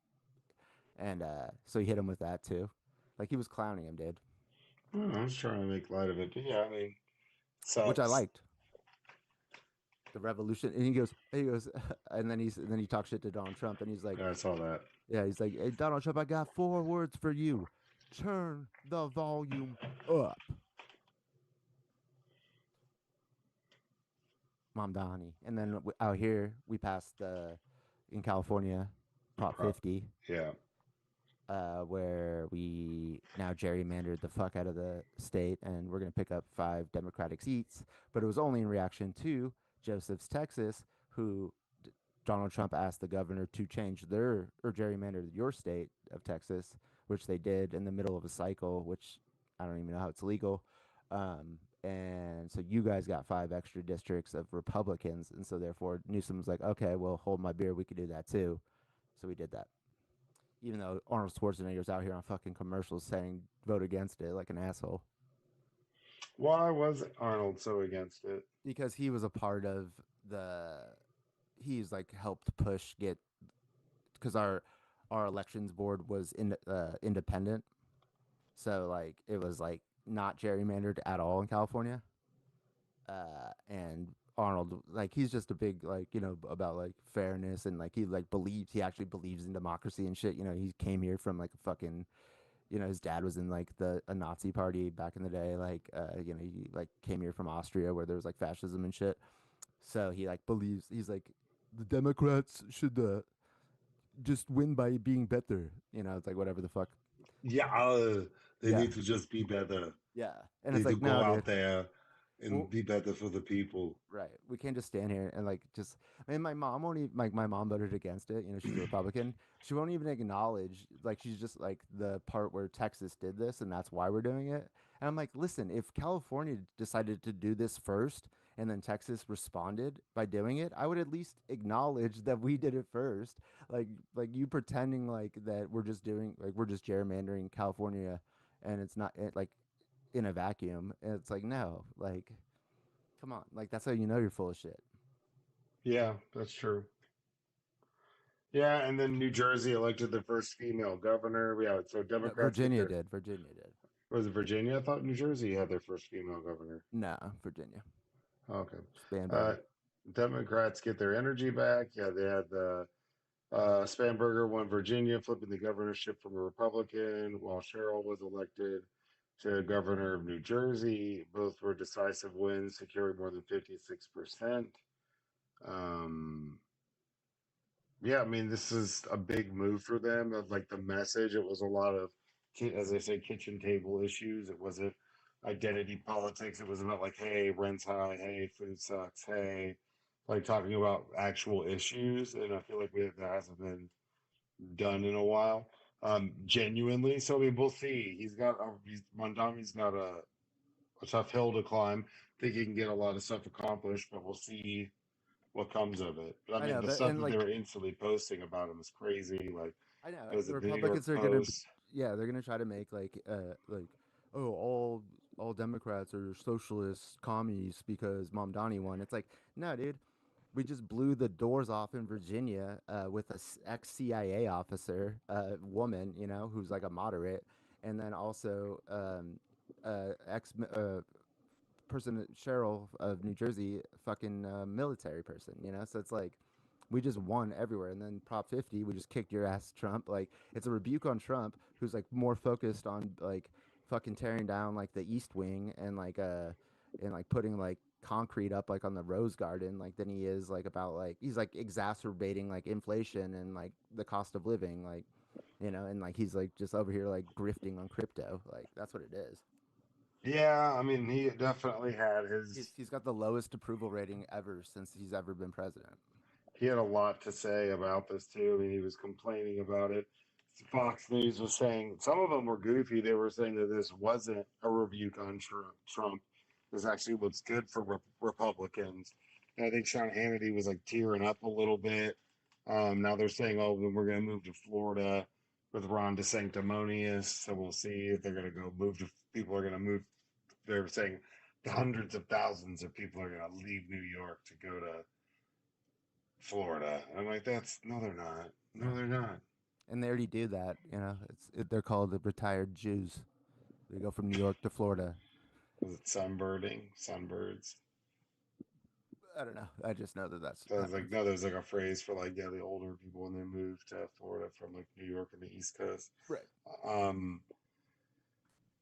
And so he hit him with that too. Like he was clowning him, dude, I was trying to make light of it, but yeah, I mean, which I sucks. liked. The revolution, and he goes, and then he talks shit to Donald Trump, and he's like, Yeah, I saw that. yeah, he's like, hey, Donald Trump, I got four words for you. Turn the volume up. Mom Donnie. And then out here, we passed in California, Prop Prop. 50, Yeah. where we now gerrymandered the fuck out of the state, and we're going to pick up 5 Democratic seats. But it was only in reaction to Joseph's Texas, who Donald Trump asked the governor to change their or gerrymander your state of Texas, which they did in the middle of a cycle, which I don't even know how it's legal. And so you guys got 5 extra districts of Republicans, and so therefore Newsom was like, "Okay, well, hold my beer, we could do that too." So we did that, even though Arnold Schwarzenegger's out here on fucking commercials saying vote against it like an asshole Why was Arnold so against it? because he was a part of the he's like helped push get because our elections board was independent, so like it was like not gerrymandered at all in California. And Arnold, like he's just a big like about like fairness and like he actually believes in democracy and shit. He came here from like a fucking his dad was in like a Nazi party back in the day. Like he like came here from Austria where there was like fascism and shit. So he like believes he's like the Democrats should just win by being better. It's like whatever the fuck. Yeah, they Yeah. need to just be better. Yeah. And They it's need to like, go no, out dude. there and Well, be better for the people. right. We can't just stand here and like just I mean my mom won't even like my mom voted against it. She's a Republican. She won't even acknowledge like she's just like the part where Texas did this and that's why we're doing it. And I'm like, listen, if California decided to do this first and then Texas responded by doing it, I would at least acknowledge that we did it first. Like you pretending like that we're just gerrymandering California and it's not like in a vacuum. And it's like no, like come on, like that's how you know you're full of shit. Yeah, that's true. Yeah, and then New Jersey elected their first female governor. Yeah, so No, Democrats get Virginia their did. Virginia did. was it Virginia? I thought New Jersey had their first female governor. No, Virginia. Okay. Uh, Spanberger. Democrats get their energy back. Yeah, they had the Spanberger won Virginia, flipping the governorship from a Republican, while Sherrill was elected to governor of New Jersey. Both were decisive wins, securing more than 56%. Um, yeah, I mean, this is a big move for them. Of like the message, it was a lot of, as I say, kitchen table issues. It wasn't identity politics. It was about like, hey, rent's high. Hey, food sucks. Hey, like talking about actual issues. And I feel like that hasn't been done in a while. Genuinely. So I mean, we'll see. Mondami's got a tough hill to climb. I think he can get a lot of stuff accomplished, but we'll see what comes of it. I I mean, know, the but stuff and that they like were instantly posting about him is crazy. Like, I know was the it the New York Republicans are gonna, Post? yeah, they're gonna try to make like oh all Democrats are socialists, commies because Mom Donnie won. It's like no, dude. We just blew the doors off in Virginia with a ex CIA officer, woman, you know, who's like a moderate, and then also ex person Cheryl of New Jersey, fucking military person, you know. So it's like we just won everywhere, and then Prop 50, we just kicked your ass, Trump. Like it's a rebuke on Trump, who's like more focused on like fucking tearing down like the East Wing and like putting like concrete up like on the Rose Garden like than he is like about like he's like exacerbating like inflation and like the cost of living like you know and like he's like just over here like grifting on crypto like that's what it is. Yeah, I mean, he definitely had his. He's got the lowest approval rating ever since he's ever been president. He had a lot to say about this too. I mean, he was complaining about it. Fox News was saying some of them were goofy. They were saying that this wasn't a rebuke on Trump. This actually was good for Republicans. And I think Sean Hannity was like tearing up a little bit. Now they're saying, "Oh, then we're going to move to Florida with Ron DeSanctimonious." So we'll see if they're going to go move to. People are going to move. They're saying hundreds of thousands of people are going to leave New York to go to Florida. And I'm like, that's no, they're not. No, No. they're not. And they already do that, you know. They're called the retired Jews. They go from New York to Florida. Was it sunbirding? Sunbirds? I don't know. I just know that that's So I was like, happens. no, there's like a phrase for like, yeah, the older people when they move to Florida from like New York and the East Coast. Right. Um,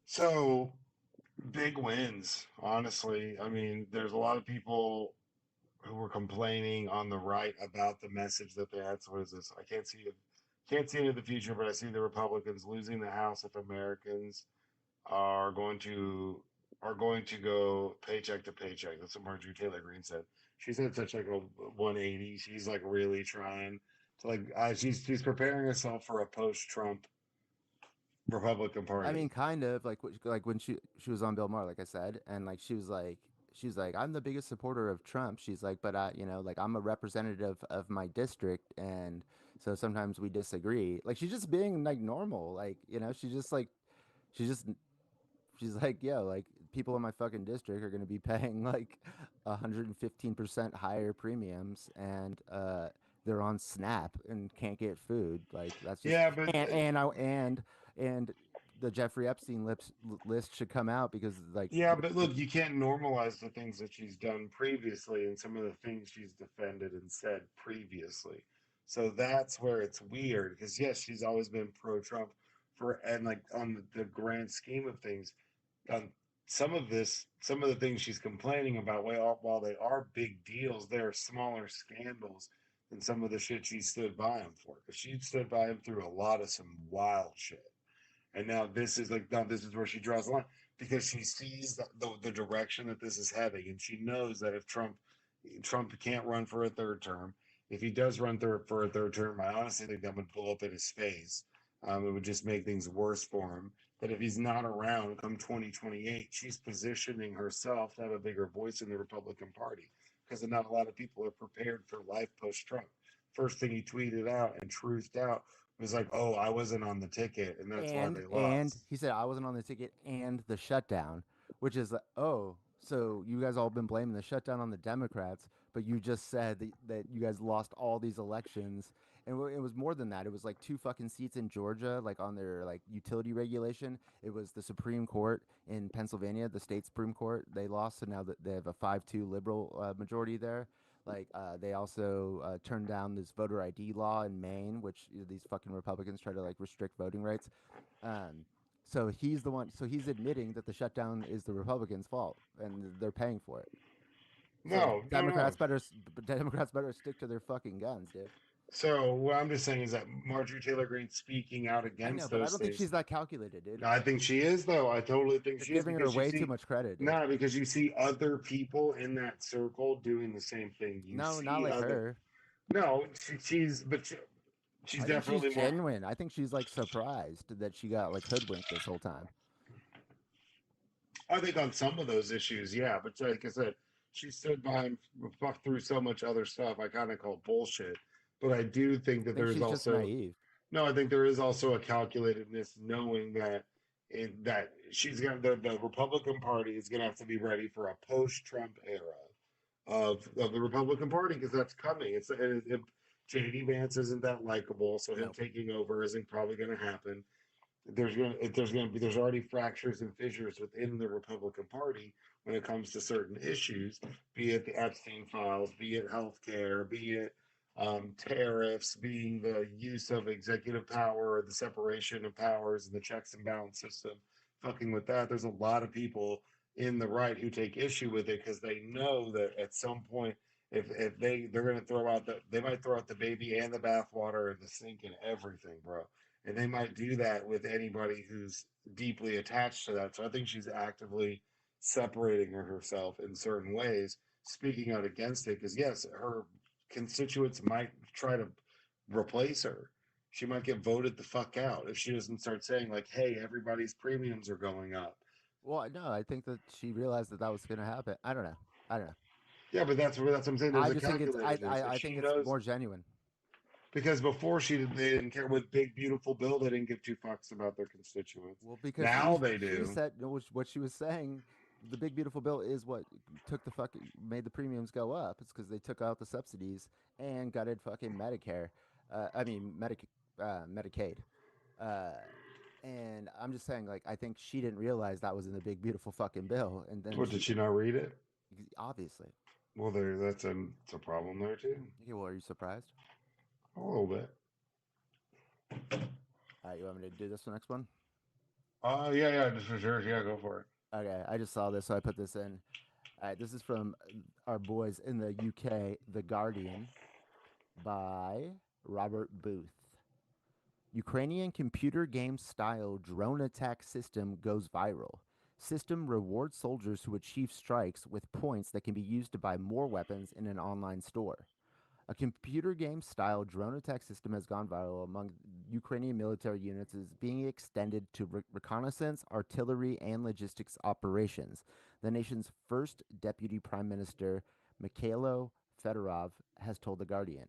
so big wins, honestly. I mean, there's a lot of people who were complaining on the right about the message that they had. So what is this? I can't see into the future, but I see the Republicans losing the House if Americans are going to are going to go paycheck to paycheck. That's what Marjorie Taylor Greene said. She said such like a 180. She's like really trying to like she's preparing herself for a post-Trump Republican I Party. mean, kind of like when she was on Bill Maher, like I said, and like she's like I'm the biggest supporter of Trump. She's like, but I you know like I'm a representative of my district, and so sometimes we disagree. Like she's just being like normal, like you know she's just she's like, yo, like people in my fucking district are going to be paying like 115% higher premiums and they're on SNAP and can't get food. Like that's just Yeah, but and the Jeffrey Epstein list should come out because like yeah, but look, you can't normalize the things that she's done previously and some of the things she's defended and said previously. So that's where it's weird because yes, she's always been pro-Trump for and like on the grand scheme of things, um, some of the things she's complaining about, while they are big deals, they are smaller scandals than some of the shit she stood by him for. Because she stood by him through a lot of some wild shit. And now this is like, now this is where she draws the line because she sees the direction that this is heading, and she knows that if Trump can't run for a third term, if he does run for a third term, I honestly think that would blow up in his face. It would just make things worse for him. That if he's not around come 2028, she's positioning herself to have a bigger voice in the Republican Party because not a lot of people are prepared for life post Trump. First thing he tweeted out and truthed out was like, "Oh, I wasn't on the ticket, and that's why they and lost." he said I wasn't on the ticket and the shutdown, which is like, oh, so you guys all been blaming the shutdown on the Democrats, but you just said that you guys lost all these elections, and it was more than that. It was like two fucking seats in Georgia, like on their like utility regulation. It was the Supreme Court in Pennsylvania, the state Supreme Court. They lost, so now that they have a 5-2 liberal majority there. Like they also turned down this voter ID law in Maine, which these fucking Republicans try to like restrict voting rights. Um, so he's the one. So he's admitting that the shutdown is the Republicans' fault, and they're paying for it. So No, no, no. Democrats better stick to their fucking guns, dude. So what I'm just saying is that Marjorie Taylor Greene speaking out I know, against but I those don't think things. she's that calculated, dude. I think she is, though. I totally think You're she is giving her because you way too see, much credit, dude. nah, because you see other people in that circle doing the same thing. You No, not see like other, her. no, she's I think she's definitely more. genuine. I think she's like surprised that she got like hoodwinked this whole time. I think on some of those issues, yeah, but like I said, she stood behind, fucked through so much other stuff. I kind of call bullshit, but I do think I that think there is she's just also naive. no. I think there is also a calculatedness, knowing that that she's gonna the Republican Party is gonna have to be ready for a post-Trump era of the Republican Party because that's coming. It, JD Vance isn't that likable, so him No. taking over isn't probably going to happen. There's already fractures and fissures within the Republican Party when it comes to certain issues, be it the Epstein files, be it healthcare, be it tariffs, being the use of executive power, the separation of powers, and the checks and balance system. Fucking with that, there's a lot of people in the right who take issue with it because they know that at some point, if they're going to throw out they might throw out the baby and the bathwater and the sink and everything, bro, and they might do that with anybody who's deeply attached to that. So I think she's actively separating herself in certain ways, speaking out against it. Because yes, her constituents might try to replace her. She might get voted the fuck out if she doesn't start saying like, "Hey, everybody's premiums are going up." Well, no, I think that she realized that that was going to happen. I don't know. I don't know. Yeah, but that's what I'm saying. There's I a just think it's calculatedness. If I she think it's knows more genuine. because before they didn't care with big beautiful bill, they didn't give two fucks about their constituents. Well, because Now they she do. said what she was saying. The big beautiful bill is what took the fucking made the premiums go up. It's because they took out the subsidies and gutted fucking Medicare. I mean Medicaid. Uh, and I'm just saying, like, I think she didn't realize that was in the big beautiful fucking bill, and then What, did she she not read it? obviously. Well, that's a problem there too. Okay, well, are you surprised? A little bit. All right, you want me to do this next one? Yeah, yeah, just for sure. Yeah, go for it. Okay, I just saw this, so I put this in. All right, this is from our boys in the UK, The Guardian, by Robert Booth. Ukrainian computer game style drone attack system goes viral. System rewards soldiers who achieve strikes with points that can be used to buy more weapons in an online store. A computer game style drone attack system has gone viral among Ukrainian military units as being extended to reconnaissance, artillery, and logistics operations. The nation's first deputy prime minister, Mikhailo Fedorov, has told The Guardian.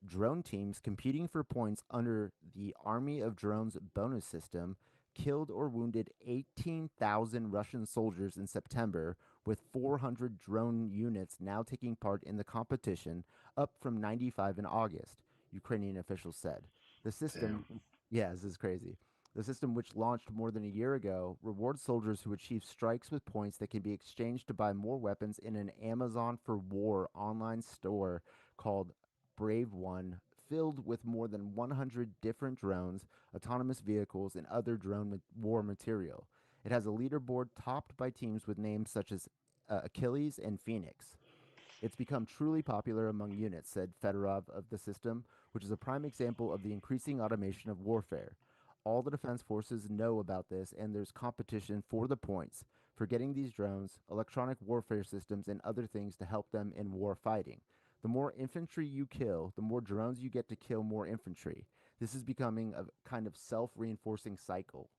Drone teams competing for points under the Army of Drones bonus system killed or wounded 18,000 Russian soldiers in September, with 400 drone units now taking part in the competition, up from 95 in August, Ukrainian officials said. The system, Damn. yeah, this is crazy. The system, which launched more than a year ago, rewards soldiers who achieve strikes with points that can be exchanged to buy more weapons in an Amazon for War online store called Brave One, filled with more than 100 different drones, autonomous vehicles, and other war material. It has a leaderboard topped by teams with names such as Achilles and Phoenix. It's become truly popular among units, said Fedorov of the system, which is a prime example of the increasing automation of warfare. All the defense forces know about this, and there's competition for the points for getting these drones, electronic warfare systems, and other things to help them in war fighting. The more infantry you kill, the more drones you get to kill more infantry. This is becoming a kind of self reinforcing cycle.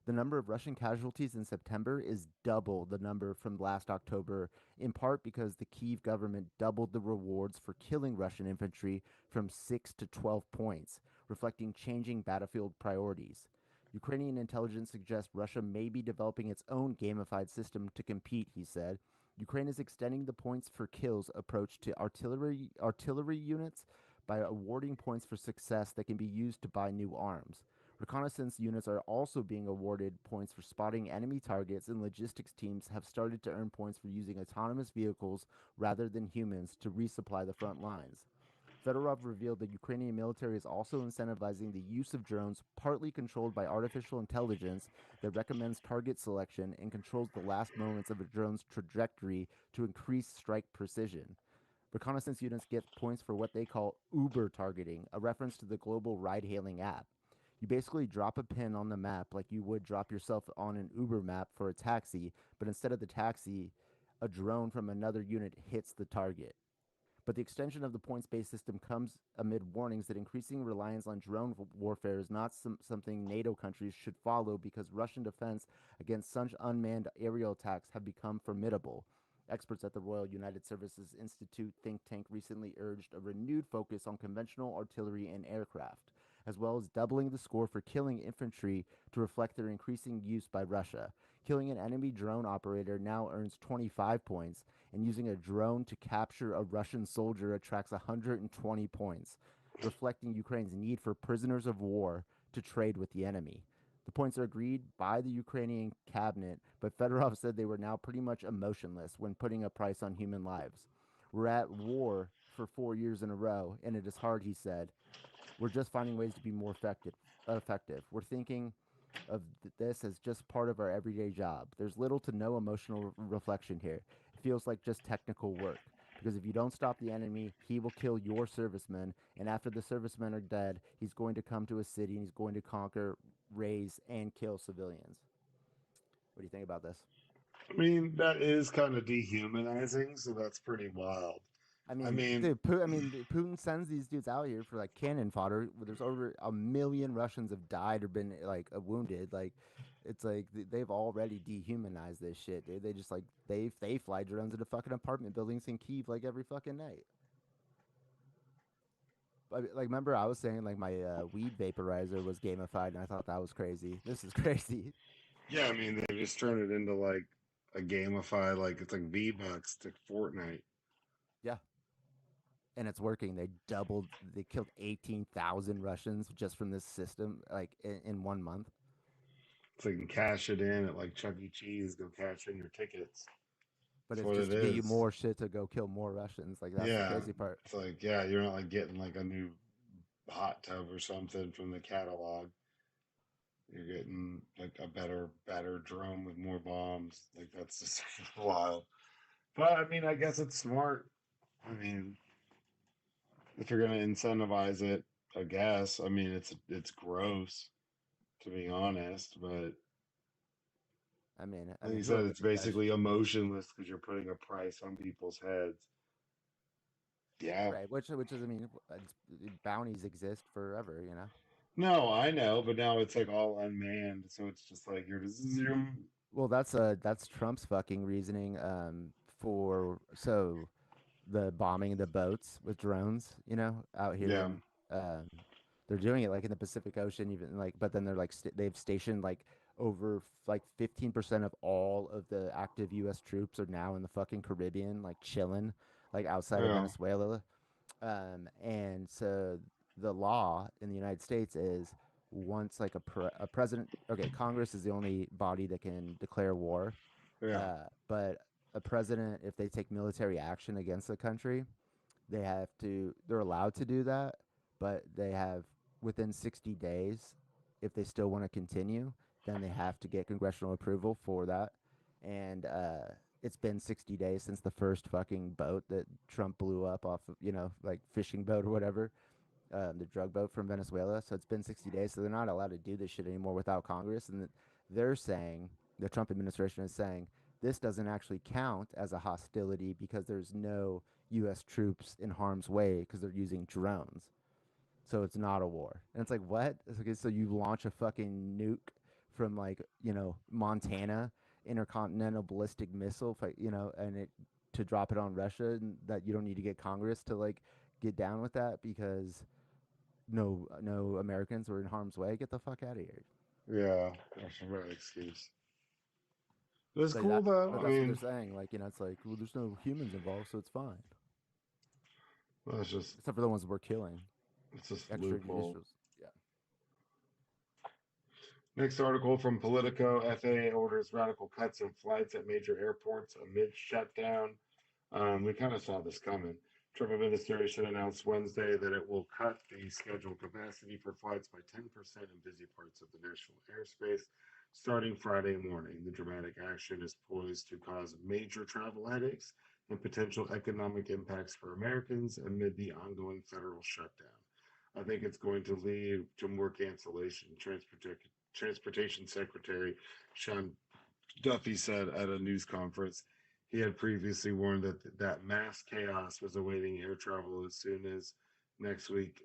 The number of Russian casualties in September is double the number from last October, in part because the Kyiv government doubled the rewards for killing Russian infantry from 6 to 12 points, reflecting changing battlefield priorities. Ukrainian intelligence suggests Russia may be developing its own gamified system to compete, he said. Ukraine is extending the points for kills approach to artillery units by awarding points for success that can be used to buy new arms. Reconnaissance units are also being awarded points for spotting enemy targets, and logistics teams have started to earn points for using autonomous vehicles rather than humans to resupply the front lines. Fedorov revealed the Ukrainian military is also incentivizing the use of drones, partly controlled by artificial intelligence that recommends target selection and controls the last moments of a drone's trajectory to increase strike precision. Reconnaissance units get points for what they call Uber targeting, a reference to the global ride hailing app. You basically drop a pin on the map like you would drop yourself on an Uber map for a taxi, but instead of the taxi, a drone from another unit hits the target. But the extension of the points based system comes amid warnings that increasing reliance on drone warfare is not something NATO countries should follow because Russian defense against such unmanned aerial attacks have become formidable. Experts at the Royal United Services Institute think tank recently urged a renewed focus on conventional artillery and aircraft, as well as doubling the score for killing infantry to reflect their increasing use by Russia. Killing an enemy drone operator now earns 25 points, and using a drone to capture a Russian soldier attracts 120 points, reflecting Ukraine's need for prisoners of war to trade with the enemy. The points are agreed by the Ukrainian cabinet, but Fedorov said they were now pretty much emotionless when putting a price on human lives. We're at war for 4 years in a row, and it is hard, he said. We're just finding ways to be more effective. We're thinking of this as just part of our everyday job. There's little to no emotional reflection here. It feels like just technical work. Because if you don't stop the enemy, he will kill your servicemen. And after the servicemen are dead, he's going to come to a city and he's going to conquer, raise, and kill civilians. What do you think about this? I mean, that is kind of dehumanizing, so that's pretty wild. I I mean, mean, dude, Putin sends these dudes out here for like cannon fodder. There's over 1 million Russians have died or been like wounded. Like, it's like they've already dehumanized this shit, dude. They just like they fly drones into fucking apartment buildings in Kiev like every fucking night. Like, remember I was saying like my weed vaporizer was gamified, and I thought that was crazy. This is crazy. yeah, I mean, they just turn it into like a gamify, like it's like V-Bucks to Fortnite. Yeah, and it's working. They killed 18,000 Russians just from this system, like in 1 month. So you can cash it in at like Chuck E. Cheese, go cash in your tickets. But That's it's what just it to get you is. more shit to go kill more Russians. Like that's the Yeah. crazy part. It's like, yeah, you're not like getting like a new hot tub or something from the catalog. You're getting like a better drone with more bombs. Like that's just wild. But I mean, I guess it's smart. I mean, if you're gonna incentivize it, I guess. I mean, it's gross to be honest, but I like you mean, said, whoever it's the guys, basically emotionless because you're putting a price on people's heads. Yeah. right? Which is, I mean, bounties exist forever, you know. No, I know, but now it's like all unmanned, so it's just like you're just zoom. Well, that's Trump's fucking reasoning for so the bombing the boats with drones, you know, out here Yeah, in they're doing it like in the Pacific Ocean, even like, but then they're like they've stationed like over like 15% of all of the active U.S. troops are now in the fucking Caribbean, like chilling, like outside of yeah, Venezuela. And so the law in the United States is once like a president, okay, Congress is the only body that can declare war, yeah, but a president, if they take military action against the country, they're allowed to do that, but they have within 60 days, if they still want to continue, then they have to get congressional approval for that. And it's been 60 days since the first fucking boat that Trump blew up off of, like fishing boat or whatever, the drug boat from Venezuela. So it's been 60 days. So they're not allowed to do this shit anymore without Congress. And they're saying, the Trump administration is saying, this doesn't actually count as a hostility because there's no U.S. troops in harm's way because they're using drones. So it's not a war. And it's like, what? It's okay, so you launch a fucking nuke from like, Montana, intercontinental ballistic missile, and it to drop it on Russia, and that you don't need to get Congress to like get down with that because no Americans were in harm's way. Get the fuck out of here. yeah. That's a right excuse. It was But cool though. I that's what they're mean, saying. Like, it's like, well, there's no humans involved, so it's fine. well, Except for the ones we're killing, it's just loophole. extrajudicials. Yeah. Next article from Politico: FAA orders radical cuts in flights at major airports amid shutdown. We kind of saw this coming. Trump administration announced Wednesday that it will cut the scheduled capacity for flights by 10% in busy parts of the national airspace starting Friday morning. The dramatic action is poised to cause major travel headaches and potential economic impacts for Americans amid the ongoing federal shutdown. I think it's going to lead to more cancellation. Transportation Secretary Sean Duffy said at a news conference he had previously warned that mass chaos was awaiting air travel as soon as next week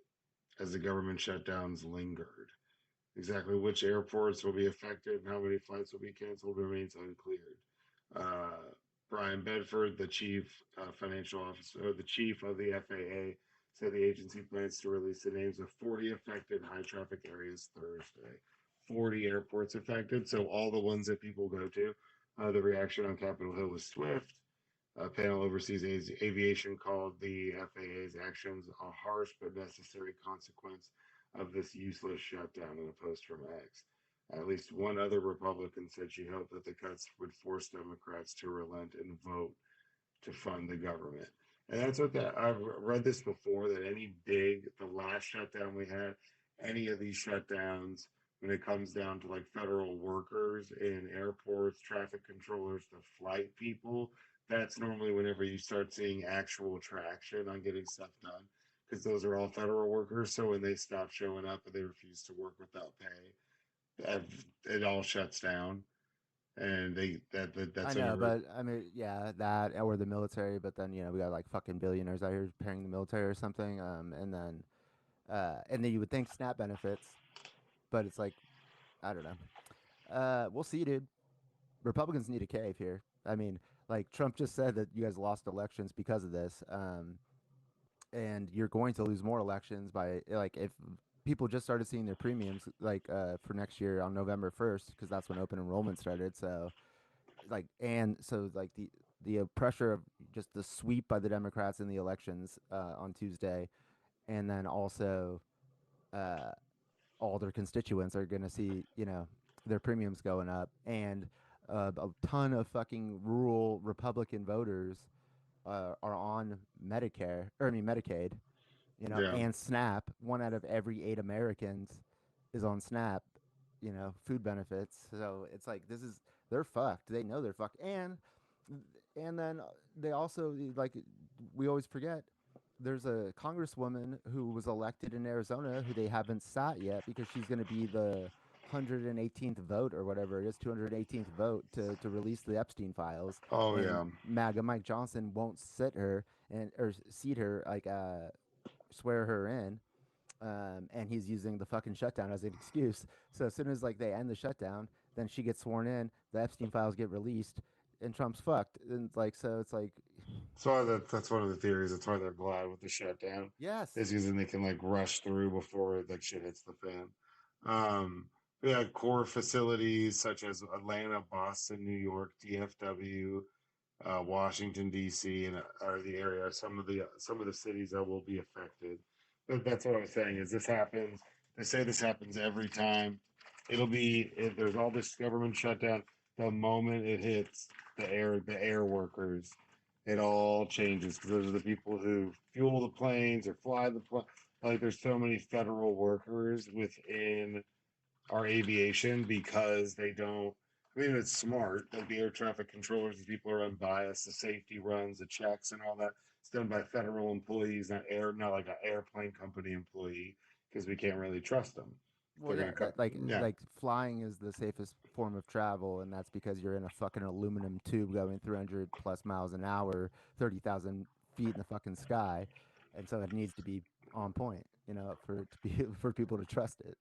as the government shutdowns lingered. Exactly which airports will be affected and how many flights will be canceled remains unclear. Uh, Brian Bedford, the chief financial officer, or the chief of the FAA, said the agency plans to release the names of 40 affected high traffic areas Thursday. 40 airports affected, so all the ones that people go to. The reaction on Capitol Hill was swift. A panel oversees aviation called the FAA's actions a harsh but necessary consequence of this useless shutdown in a post from X. At least one other Republican said she hoped that the cuts would force Democrats to relent and vote to fund the government. And that's what that I've read this before that the last shutdown we had, any of these shutdowns, when it comes down to like federal workers in airports, traffic controllers, the flight people, that's normally whenever you start seeing actual traction on getting stuff done because those are all federal workers. So when they stop showing up and they refuse to work without pay, it all shuts down. And I that's know, whenever. but I mean, yeah, that or the military. But then we got like fucking billionaires out here paying the military or something. And then you would think SNAP benefits, but it's like I don't know. We'll see, dude. Republicans need a cave here. I mean, like Trump just said that you guys lost elections because of this. And you're going to lose more elections by like if people just started seeing their premiums like for next year on November 1st because that's when open enrollment started. So like the pressure of just the sweep by the Democrats in the elections on Tuesday, and then also uh, all their constituents are going to see their premiums going up, and a ton of fucking rural Republican voters are on Medicare or I mean Medicaid, Yeah. and SNAP. One out of every 8 Americans is on SNAP, food benefits. So it's like they're fucked. They know they're fucked, and then they also like we always forget. There's a congresswoman who was elected in Arizona who they haven't sat yet because she's going to be the 118th vote or whatever it is, 218th vote to release the Epstein files, Oh and yeah. MAGA Mike Johnson won't sit her and or seat her like swear her in, and he's using the fucking shutdown as an excuse. So as soon as like they end the shutdown, then she gets sworn in, the Epstein files get released, and Trump's fucked. And like so, it's like So that's one of the theories. That's why they're glad with the shutdown. yes, Is using they can like rush through before like shit hits the fan. Um, we had core facilities such as Atlanta, Boston, New York, DFW, Washington D.C. and are the area some of the cities that will be affected. But that's what I was saying. Is this happens? They say this happens every time. It'll be if there's all this government shutdown. The moment it hits the air workers, it all changes because those are the people who fuel the planes or fly the plane. Like there's so many federal workers within our aviation because they don't. I mean, it's smart. Like the air traffic controllers, these people are unbiased. The safety runs, the checks, and all that. It's done by federal employees, not like an airplane company employee, because we can't really trust them. well, They're yeah, gonna cut. Yeah. like flying is the safest form of travel, and that's because you're in a fucking aluminum tube going 300 plus miles an hour, 30,000 feet in the fucking sky, and so it needs to be on point, for it to be for people to trust it.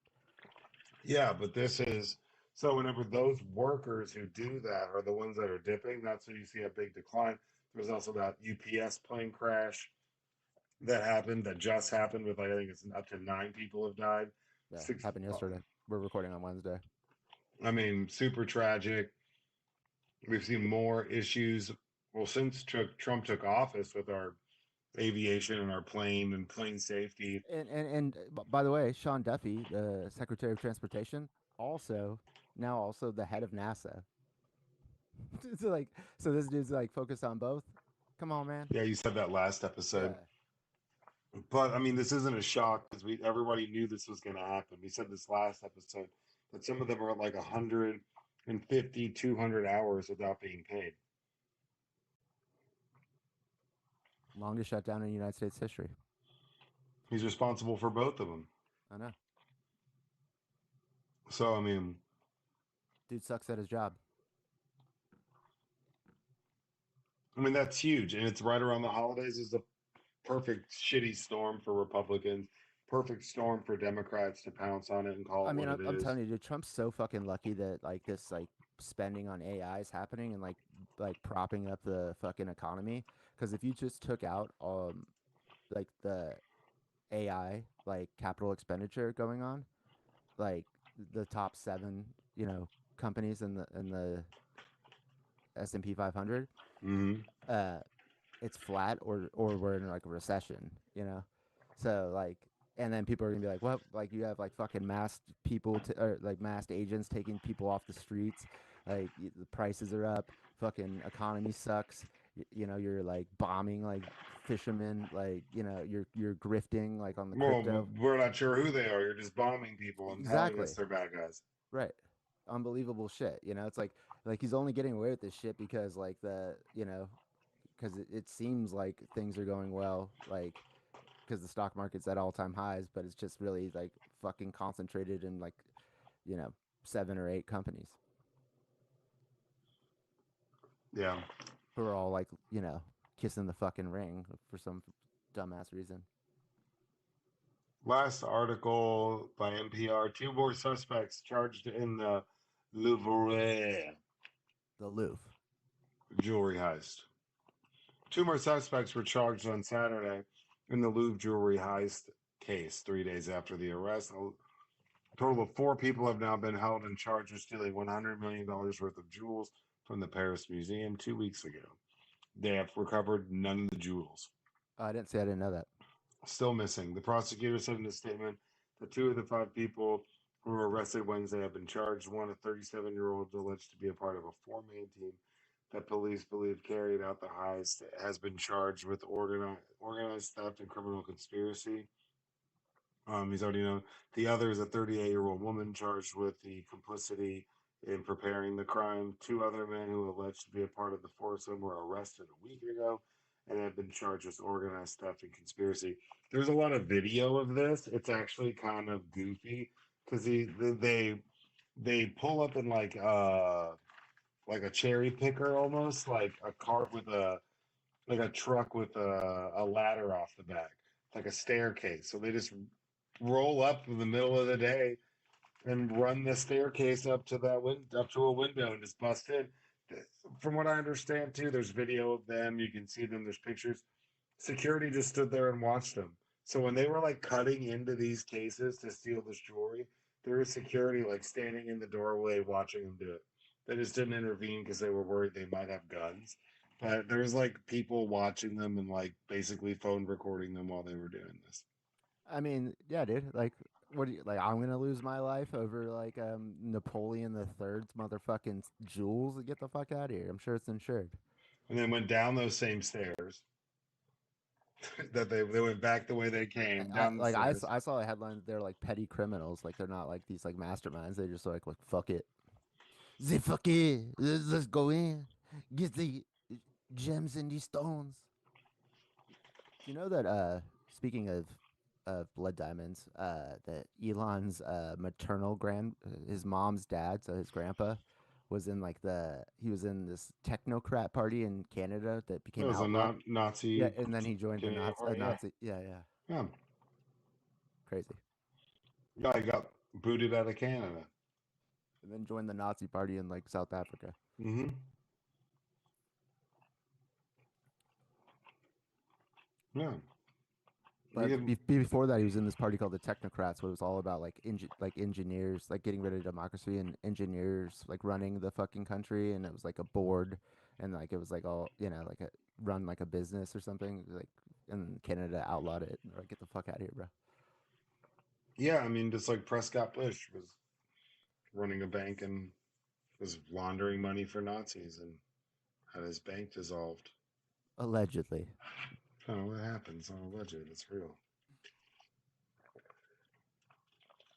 Yeah, but this is so whenever those workers who do that are the ones that are dipping, that's when you see a big decline. There was also that UPS plane crash that just happened with like I think it's up to 9 people have died. Yeah, Six, happened yesterday. We're recording on Wednesday. I mean, super tragic. We've seen more issues. Well, since Trump took office with our aviation and our plane and plane safety. And by the way, Sean Duffy, the Secretary of Transportation, also also the head of NASA. It's like so this dude's like focused on both. Come on, man. Yeah, you said that last episode. Yeah. But I mean, this isn't a shock because we everybody knew this was going to happen. We said this last episode that some of them are at like 150, 200 hours without being paid. Longest shutdown in United States history. He's responsible for both of them. I know. So, I mean, Dude sucks at his job. that's huge. And it's right around the holidays is the perfect shitty storm for Republicans, perfect storm for Democrats to pounce on it and call I it mean, what it I'm is. telling you, dude, Trump's so fucking lucky that like this like spending on AI is happening, and like like propping up the fucking economy. Because if you just took out like the AI like capital expenditure going on, like the top seven, companies in the S&P 500, Hmm. uh, it's flat or we're in like a recession. So like, and then people are gonna be like, what? Like you have like fucking masked people or like masked agents taking people off the streets. Like the prices are up. Fucking economy sucks. You're like bombing like fishermen. Like you're grifting like on the Well, crypto. we're not sure who they are. You're just bombing people and telling us Exactly. they're bad guys. Right. Unbelievable shit. It's like he's only getting away with this shit because like because it seems like things are going well, like because the stock market's at all-time highs, but it's just really like fucking concentrated in like, you know, 7 or 8 companies Yeah. who are all like, kissing the fucking ring for some dumbass reason. Last article by NPR: two more suspects charged in the Louvre The Louvre. jewelry heist. Two more suspects were charged on Saturday in the Louvre jewelry heist case 3 days after the arrest. A total of 4 people have now been held and charged with stealing $100 million worth of jewels from the Paris Museum 2 weeks ago. They have recovered none of the jewels. Oh, I didn't say I didn't know that. Still missing. The prosecutor said in a statement that 2 of the 5 people who were arrested Wednesday have been charged. One, a 37-year-old alleged to be a part of a 4-man team that police believe carried out the heist, has been charged with organized theft and criminal conspiracy. He's already known. The other is a 38-year-old woman charged with the complicity in preparing the crime. 2 other men who alleged to be a part of the foursome were arrested a week ago and have been charged with organized theft and conspiracy. There's a lot of video of this. It's actually kind of goofy because they pull up in like a cherry picker, almost like a cart with a truck with a ladder off the back, like a staircase. So they just roll up in the middle of the day and run the staircase up to up to a window and just bust in. From what I understand too, there's video of them. You can see them. There's pictures. Security just stood there and watched them. So when they were like cutting into these cases to steal this jewelry, there was security like standing in the doorway watching them do it. They just didn't intervene because they were worried they might have guns. But there was like people watching them and like basically phone recording them while they were doing this. I mean, yeah, dude. Like, what do you like? I'm gonna lose my life over like Napoleon the Third's motherfucking jewels. Get the fuck out of here. I'm sure it's insured. And then went down those same stairs that they went back the way they came down the stairs. I saw a headline that they're like petty criminals. Like they're not like these like masterminds. They just like fuck it. They fuck it. Let's go in. Get the gems and these stones. Do you know that speaking of blood diamonds, that Elon's maternal his mom's dad, so his grandpa, was in like he was in this technocrat party in Canada that It became was a outlaw. Yeah, Nazi and then he joined the Canadian Nazi, a party. Yeah, Nazi. Yeah, yeah, yeah, crazy. yeah. I got booted out of Canada. And then joined the Nazi party in like South Africa. Mm-hmm. Yeah, you But can. before that, he was in this party called the Technocrats, where it was all about like like engineers, like getting rid of democracy and engineers like running the fucking country, and it was like a board, and like it was like all like a run like a business or something, like and Canada outlawed it. Like, get the fuck out of here, bro. Yeah, I mean, just like Prescott Bush was running a bank and was laundering money for Nazis and had his bank dissolved. Allegedly. Oh, what happens? Oh, alleged. It's real.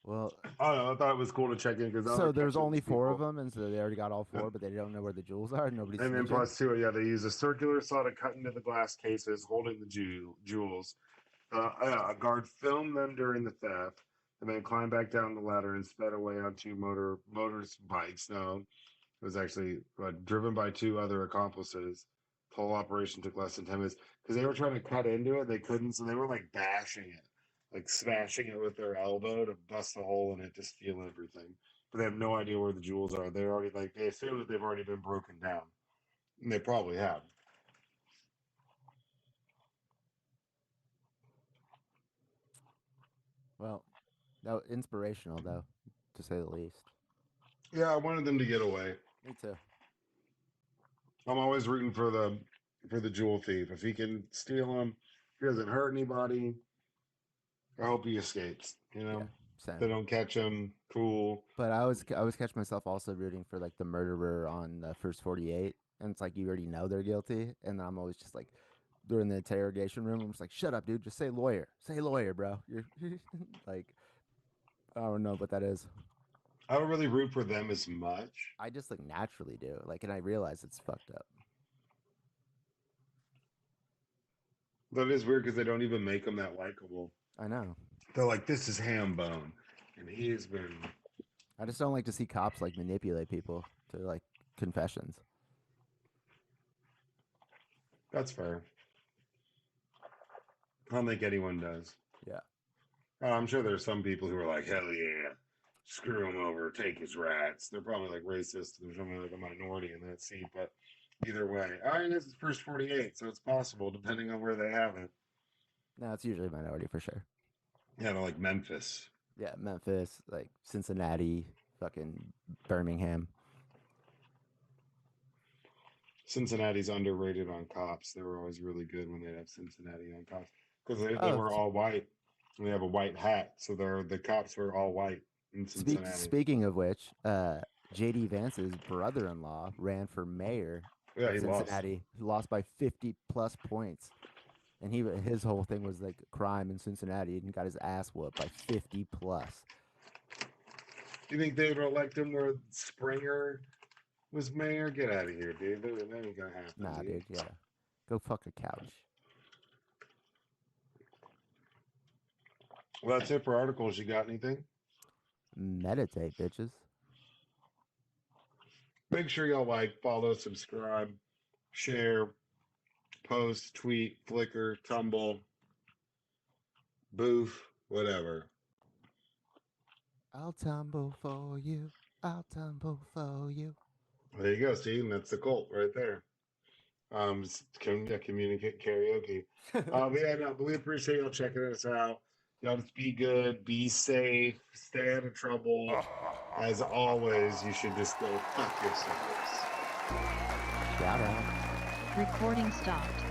Well, I don't know. I thought it was cool to check in because I so like there's catching only these 4 of people. them, and so they already got all 4, but they don't know where the jewels are. Nobody's And then snitching. plus two, yeah, they use a circular saw to cut into the glass cases holding the jewels. Yeah, a guard filmed them during the theft, and then climbed back down the ladder and sped away on 2 motorbikes. No, it was actually driven by 2 other accomplices. The whole operation took less than 10 minutes because they were trying to cut into it. They couldn't, so they were like bashing it, like smashing it with their elbow to bust a hole in it to steal everything. But they have no idea where the jewels are. They're already like they assume that they've already been broken down. And they probably have. Well, no, inspirational though, to say the least. Yeah, I wanted them to get away. Me too. I'm always rooting for the jewel thief. If he can steal them, if he doesn't hurt anybody, I hope he escapes. You know, Yeah, if they same. don't catch him, cool. But I always catch myself also rooting for like the murderer on the first 48, and it's like you already know they're guilty, and I'm always just like during the interrogation room, I'm just like, shut up, dude, just say lawyer, bro. You're like, I don't know what that is. I don't really root for them as much. I just like naturally do, like, and I realize it's fucked up. That is weird because they don't even make him that likable. I know. They're like, this is Hambone, and he has been. I just don't like to see cops like manipulate people to like confessions. That's fair. I don't think anyone does. Yeah. I'm sure there's some people who are like, hell yeah, screw him over, take his rats. They're probably like racist. There's only like a minority in that seat, but either way, I mean, it's the first 48, so it's possible depending on where they have it. No, it's usually minority for sure. Yeah, like Memphis. Yeah, Memphis, like Cincinnati, fucking Birmingham. Cincinnati's underrated on cops. They were always really good when they'd have Cincinnati on cops because they Oh, were all white. And they have a white hat, so the cops were all white in Cincinnati. Speaking of which, JD Vance's brother-in-law ran for mayor Yeah, of he lost. Cincinnati. He lost by 50 plus points, and his whole thing was like crime in Cincinnati, and got his ass whooped by 50 plus. Do you think they would elect him where Springer was mayor? Get out of here, dude. That ain't gonna happen. Nah, dude, yeah, go fuck a couch. Well, that's it for articles. You got anything? Meditate, bitches. Make sure y'all like, follow, subscribe, share, post, tweet, flicker, tumble, boof, whatever. I'll tumble for you. I'll tumble for you. There you go, Steve. That's the cult right there. Communicate karaoke. But yeah, no, but we appreciate y'all checking us out. Y'all just be good, be safe, stay out of trouble. As always, you should just go fuck yourselves. Shout out. Recording stopped.